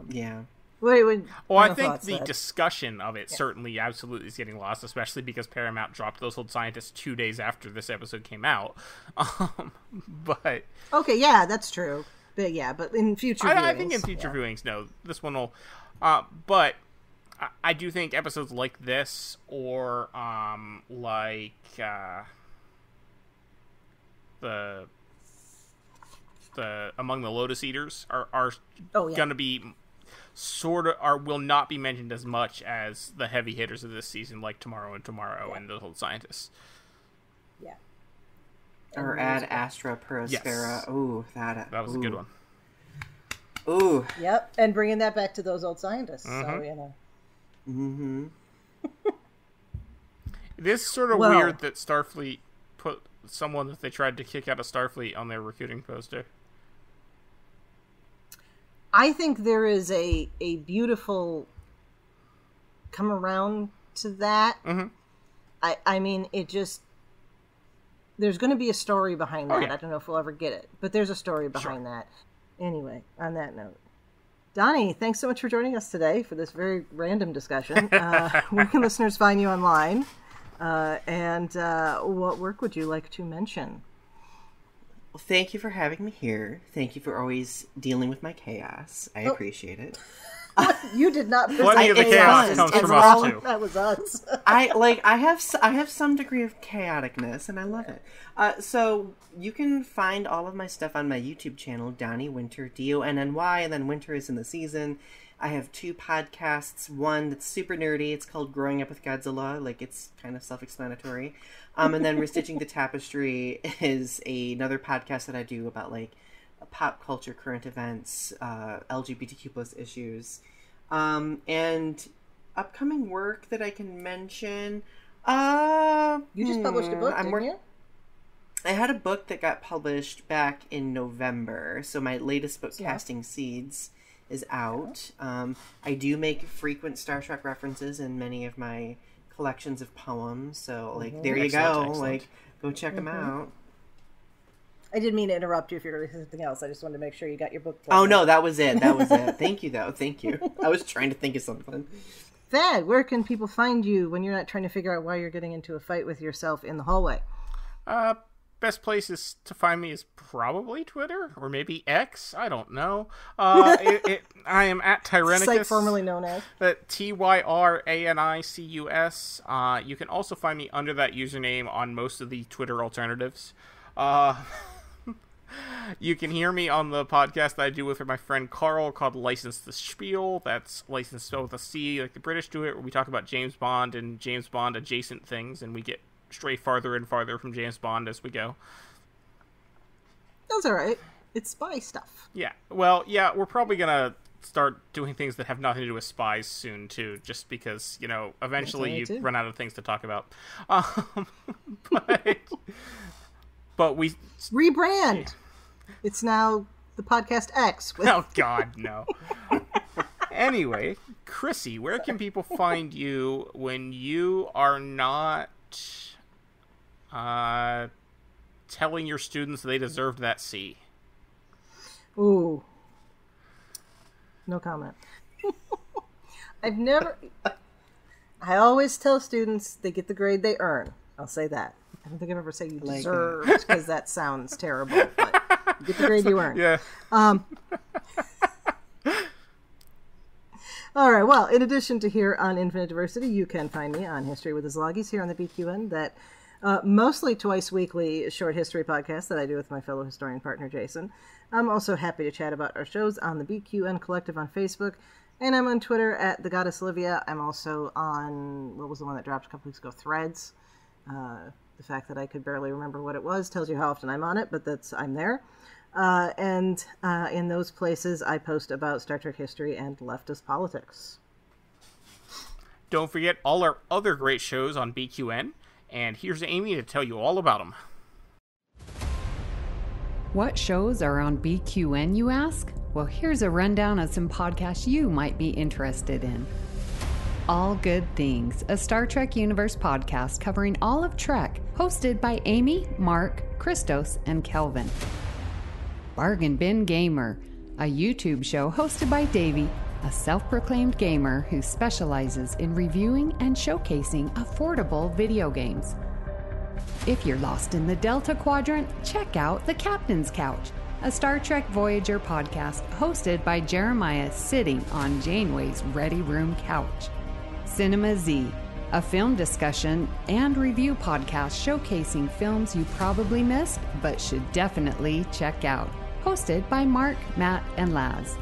[SPEAKER 5] Yeah.
[SPEAKER 4] I think the discussion of it certainly absolutely is getting lost, especially because Paramount dropped Those Old Scientists 2 days after this episode came out. But
[SPEAKER 3] okay, yeah, that's true. But yeah, but in future viewings...
[SPEAKER 4] I think in future viewings, no. This one will... but I do think episodes like this, or like the Among the Lotus Eaters are going to be will not be mentioned as much as the heavy hitters of this season, like Tomorrow and Those Old Scientists.
[SPEAKER 3] Yeah.
[SPEAKER 5] Or Ad Astra Per
[SPEAKER 4] Yes.
[SPEAKER 5] Aspera. Ooh, that
[SPEAKER 4] was a good one.
[SPEAKER 5] Ooh.
[SPEAKER 3] Yep, and bringing that back to Those Old Scientists.
[SPEAKER 4] Mm-hmm.
[SPEAKER 3] So, you know.
[SPEAKER 5] Mm-hmm.
[SPEAKER 4] It is sort of weird that Starfleet put someone that they tried to kick out of Starfleet on their recruiting poster.
[SPEAKER 3] I think there is a beautiful come around to that.
[SPEAKER 4] Mm-hmm.
[SPEAKER 3] I mean, it just... There's going to be a story behind that.
[SPEAKER 4] Yeah.
[SPEAKER 3] I don't know if we'll ever get it, but there's a story behind that. Anyway, on that note. Donnie, thanks so much for joining us today for this very random discussion. Where can listeners find you online? And what work would you like to mention?
[SPEAKER 5] Well, thank you for having me here. Thank you for always dealing with my chaos. I appreciate it.
[SPEAKER 3] You did not.
[SPEAKER 4] Plenty of the chaos comes from us too.
[SPEAKER 3] That was us.
[SPEAKER 5] I have some degree of chaoticness, and I love it. So you can find all of my stuff on my YouTube channel, Donny Winter, DONNY, and then Winter is in the season. I have 2 podcasts. One that's super nerdy. It's called Growing Up with Godzilla. Like, it's kind of self-explanatory. And then Restitching the Tapestry is another podcast that I do about like pop culture, current events, LGBTQ plus issues, and upcoming work that I can mention.
[SPEAKER 3] You just published a book, didn't you?
[SPEAKER 5] I had a book that got published back in November, so my latest book, Casting Seeds, is out. I do make frequent Star Trek references in many of my collections of poems, so like there you go.
[SPEAKER 4] Excellent.
[SPEAKER 5] Like, go check them out.
[SPEAKER 3] I didn't mean to interrupt you if you're going to say something else. I just wanted to make sure you got your book.
[SPEAKER 5] Oh, no, that was it. Thank you, though. Thank you. I was trying to think of something.
[SPEAKER 3] Thad, where can people find you when you're not trying to figure out why you're getting into a fight with yourself in the hallway?
[SPEAKER 4] Best places to find me is probably Twitter, or maybe X. I don't know. I am at Tyrannicus.
[SPEAKER 3] Site formerly known as.
[SPEAKER 4] TYRANICUS. You can also find me under that username on most of the Twitter alternatives. You can hear me on the podcast that I do with my friend Carl called License to Spiel. That's license spelled with a C, like the British do it, where we talk about James Bond and James Bond adjacent things, and we get stray farther and farther from James Bond as we go.
[SPEAKER 3] That's all right. It's spy stuff.
[SPEAKER 4] Yeah. Well, yeah, we're probably going to start doing things that have nothing to do with spies soon, too, just because, eventually you run out of things to talk about. But we...
[SPEAKER 3] Rebrand! Yeah. It's now the Podcast X.
[SPEAKER 4] Oh, God, no. Anyway, Chrissie, where can people find you when you are not telling your students they deserved that C?
[SPEAKER 3] Ooh. No comment. I always tell students they get the grade they earn. I'll say that. I don't think I've ever said you deserved, because that sounds terrible. But you get the grade you earn.
[SPEAKER 4] Yeah.
[SPEAKER 3] All right. Well, in addition to here on Infinite Diversity, you can find me on History with the Szilagys here on the BQN. That mostly twice weekly short history podcast that I do with my fellow historian partner Jason. I'm also happy to chat about our shows on the BQN Collective on Facebook, and I'm on Twitter at the Goddess Olivia. I'm also on, what was the one that dropped a couple weeks ago, Threads. The fact that I could barely remember what it was tells you how often I'm on it, but I'm there. And in those places, I post about Star Trek history and leftist politics.
[SPEAKER 4] Don't forget all our other great shows on BQN, and here's Amy to tell you all about them.
[SPEAKER 1] What shows are on BQN, you ask? Well, here's a rundown of some podcasts you might be interested in. All Good Things, a Star Trek Universe podcast covering all of Trek, hosted by Amy, Mark, Christos, and Kelvin. Bargain Bin Gamer, a YouTube show hosted by Davey, a self-proclaimed gamer who specializes in reviewing and showcasing affordable video games. If you're lost in the Delta Quadrant, check out The Captain's Couch, a Star Trek Voyager podcast hosted by Jeremiah sitting on Janeway's Ready Room couch. Cinema Z, a film discussion and review podcast showcasing films you probably missed but should definitely check out, hosted by Mark, Matt, and Laz.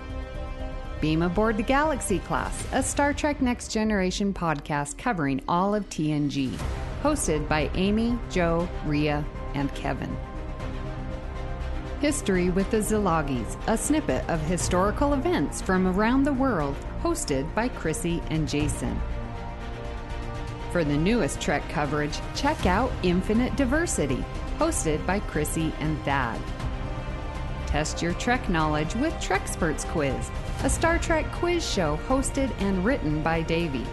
[SPEAKER 1] Beam Aboard the Galaxy Class, a Star Trek Next Generation podcast covering all of TNG, hosted by Amy, Joe, Rhea, and Kevin. History with the Szilagys, a snippet of historical events from around the world, hosted by Chrissie and Jason. For the newest Trek coverage, check out Infinite Diversity, hosted by Chrissie and Thad. Test your Trek knowledge with Trexperts Quiz, a Star Trek quiz show hosted and written by Davey.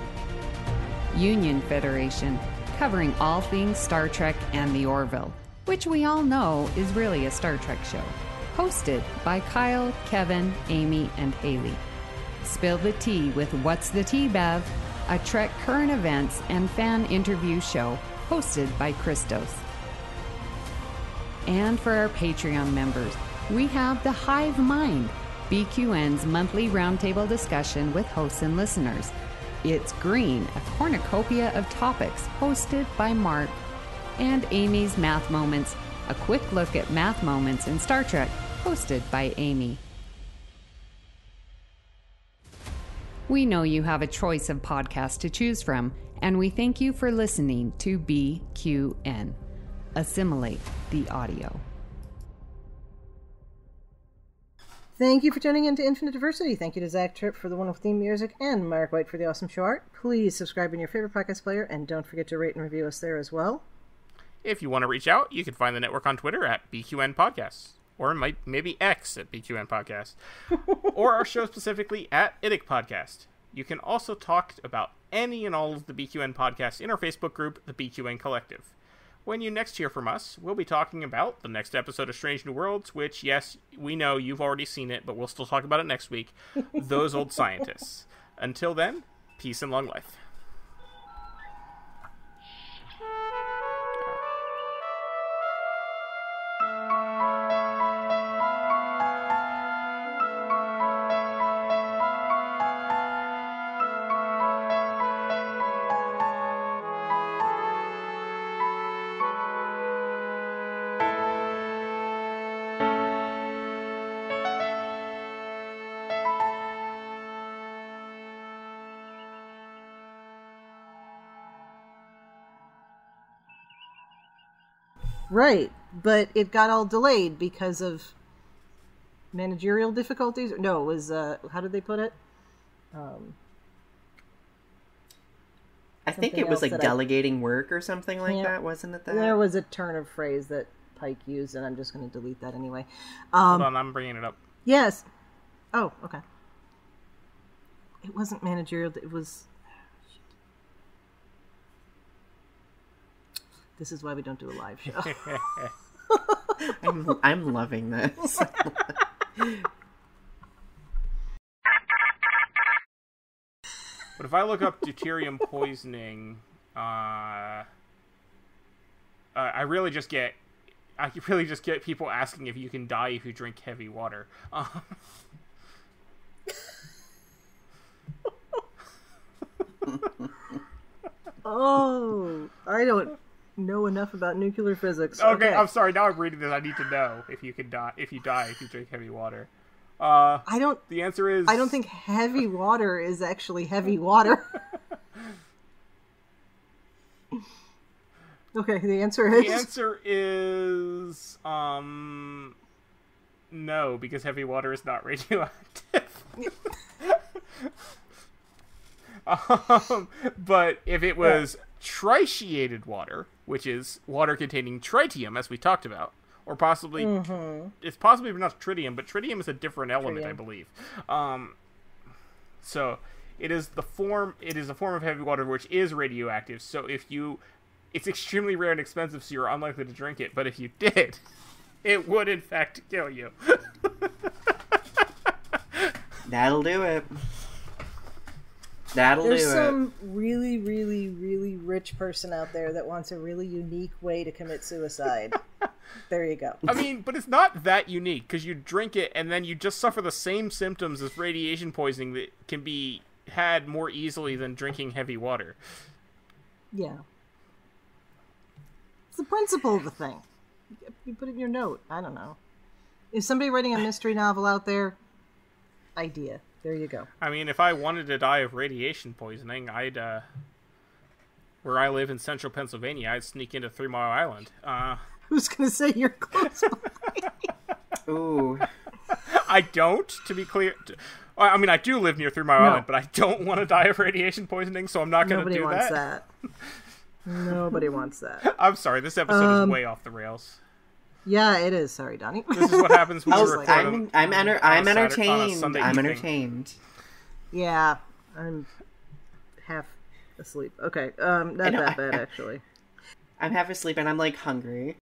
[SPEAKER 1] Union Federation, covering all things Star Trek and the Orville, which we all know is really a Star Trek show, hosted by Kyle, Kevin, Amy, and Haley. Spill the Tea with What's the Tea, Bev? A Trek current events and fan interview show hosted by Christos. And for our Patreon members, we have The Hive Mind, BQN's monthly roundtable discussion with hosts and listeners. It's Green, a cornucopia of topics hosted by Mark. And Amy's Math Moments, a quick look at math moments in Star Trek, hosted by Amy. We know you have a choice of podcasts to choose from, and we thank you for listening to BQN. Assimilate the audio.
[SPEAKER 3] Thank you for tuning in to Infinite Diversity. Thank you to Zach Tripp for the wonderful theme music and Mark White for the awesome show art. Please subscribe in your favorite podcast player, and don't forget to rate and review us there as well.
[SPEAKER 4] If you want to reach out, you can find the network on Twitter at BQN Podcasts, or maybe X at BQN Podcast, or our show specifically at IDIC Podcast. You can also talk about any and all of the BQN podcasts in our Facebook group, the BQN Collective. When you next hear from us, we'll be talking about the next episode of Strange New Worlds, which, yes, we know you've already seen it, but we'll still talk about it next week. Those Old Scientists. Until then, peace and long life.
[SPEAKER 3] Right, but it got all delayed because of managerial difficulties. No, it was, how did they put it?
[SPEAKER 5] I think it was like delegating work or something like that, wasn't it?
[SPEAKER 3] There was a turn of phrase that Pike used, and I'm just going to delete that anyway.
[SPEAKER 4] Hold on, I'm bringing it up.
[SPEAKER 3] Yes. Oh, okay. It wasn't managerial, it was... This is why we don't do a live show.
[SPEAKER 5] I'm loving this.
[SPEAKER 4] But if I look up deuterium poisoning, I really just get people asking if you can die if you drink heavy water.
[SPEAKER 3] Oh, I don't know enough about nuclear physics.
[SPEAKER 4] Okay, I'm sorry. Now I'm reading this. I need to know if you die if you drink heavy water. The answer is...
[SPEAKER 3] I don't think heavy water is actually heavy water. Okay, the answer is...
[SPEAKER 4] The answer is... no, because heavy water is not radioactive. But if it was tritiated water, which is water containing tritium, as we talked about, or possibly, it's possibly not tritium, but tritium is a different element, I believe. So it is a form of heavy water which is radioactive. So it's extremely rare and expensive, so you're unlikely to drink it. But if you did, it would in fact kill you.
[SPEAKER 5] That'll do it. There's
[SPEAKER 3] some really, really, really rich person out there that wants a really unique way to commit suicide. There you go.
[SPEAKER 4] I mean, but it's not that unique, because you drink it and then you just suffer the same symptoms as radiation poisoning that can be had more easily than drinking heavy water.
[SPEAKER 3] Yeah. It's the principle of the thing. You put it in your note. I don't know. Is somebody writing a mystery novel out there? Idea. There you go.
[SPEAKER 4] I mean, if I wanted to die of radiation poisoning, I'd, where I live in central Pennsylvania, I'd sneak into 3 Mile Island.
[SPEAKER 3] Who's going to say you're close by?
[SPEAKER 5] Ooh.
[SPEAKER 4] I don't, to be clear. I mean, I do live near 3 Mile Island, but I don't want to die of radiation poisoning, so I'm not going to do that.
[SPEAKER 3] Nobody wants that. Nobody wants that.
[SPEAKER 4] I'm sorry, this episode is way off the rails.
[SPEAKER 3] Yeah, it is. Sorry, Donnie.
[SPEAKER 4] This is what happens when you record
[SPEAKER 5] I'm entertained. I'm entertained.
[SPEAKER 3] Yeah, I'm half asleep. Okay, not that bad, actually.
[SPEAKER 5] I'm half asleep and I'm, like, hungry.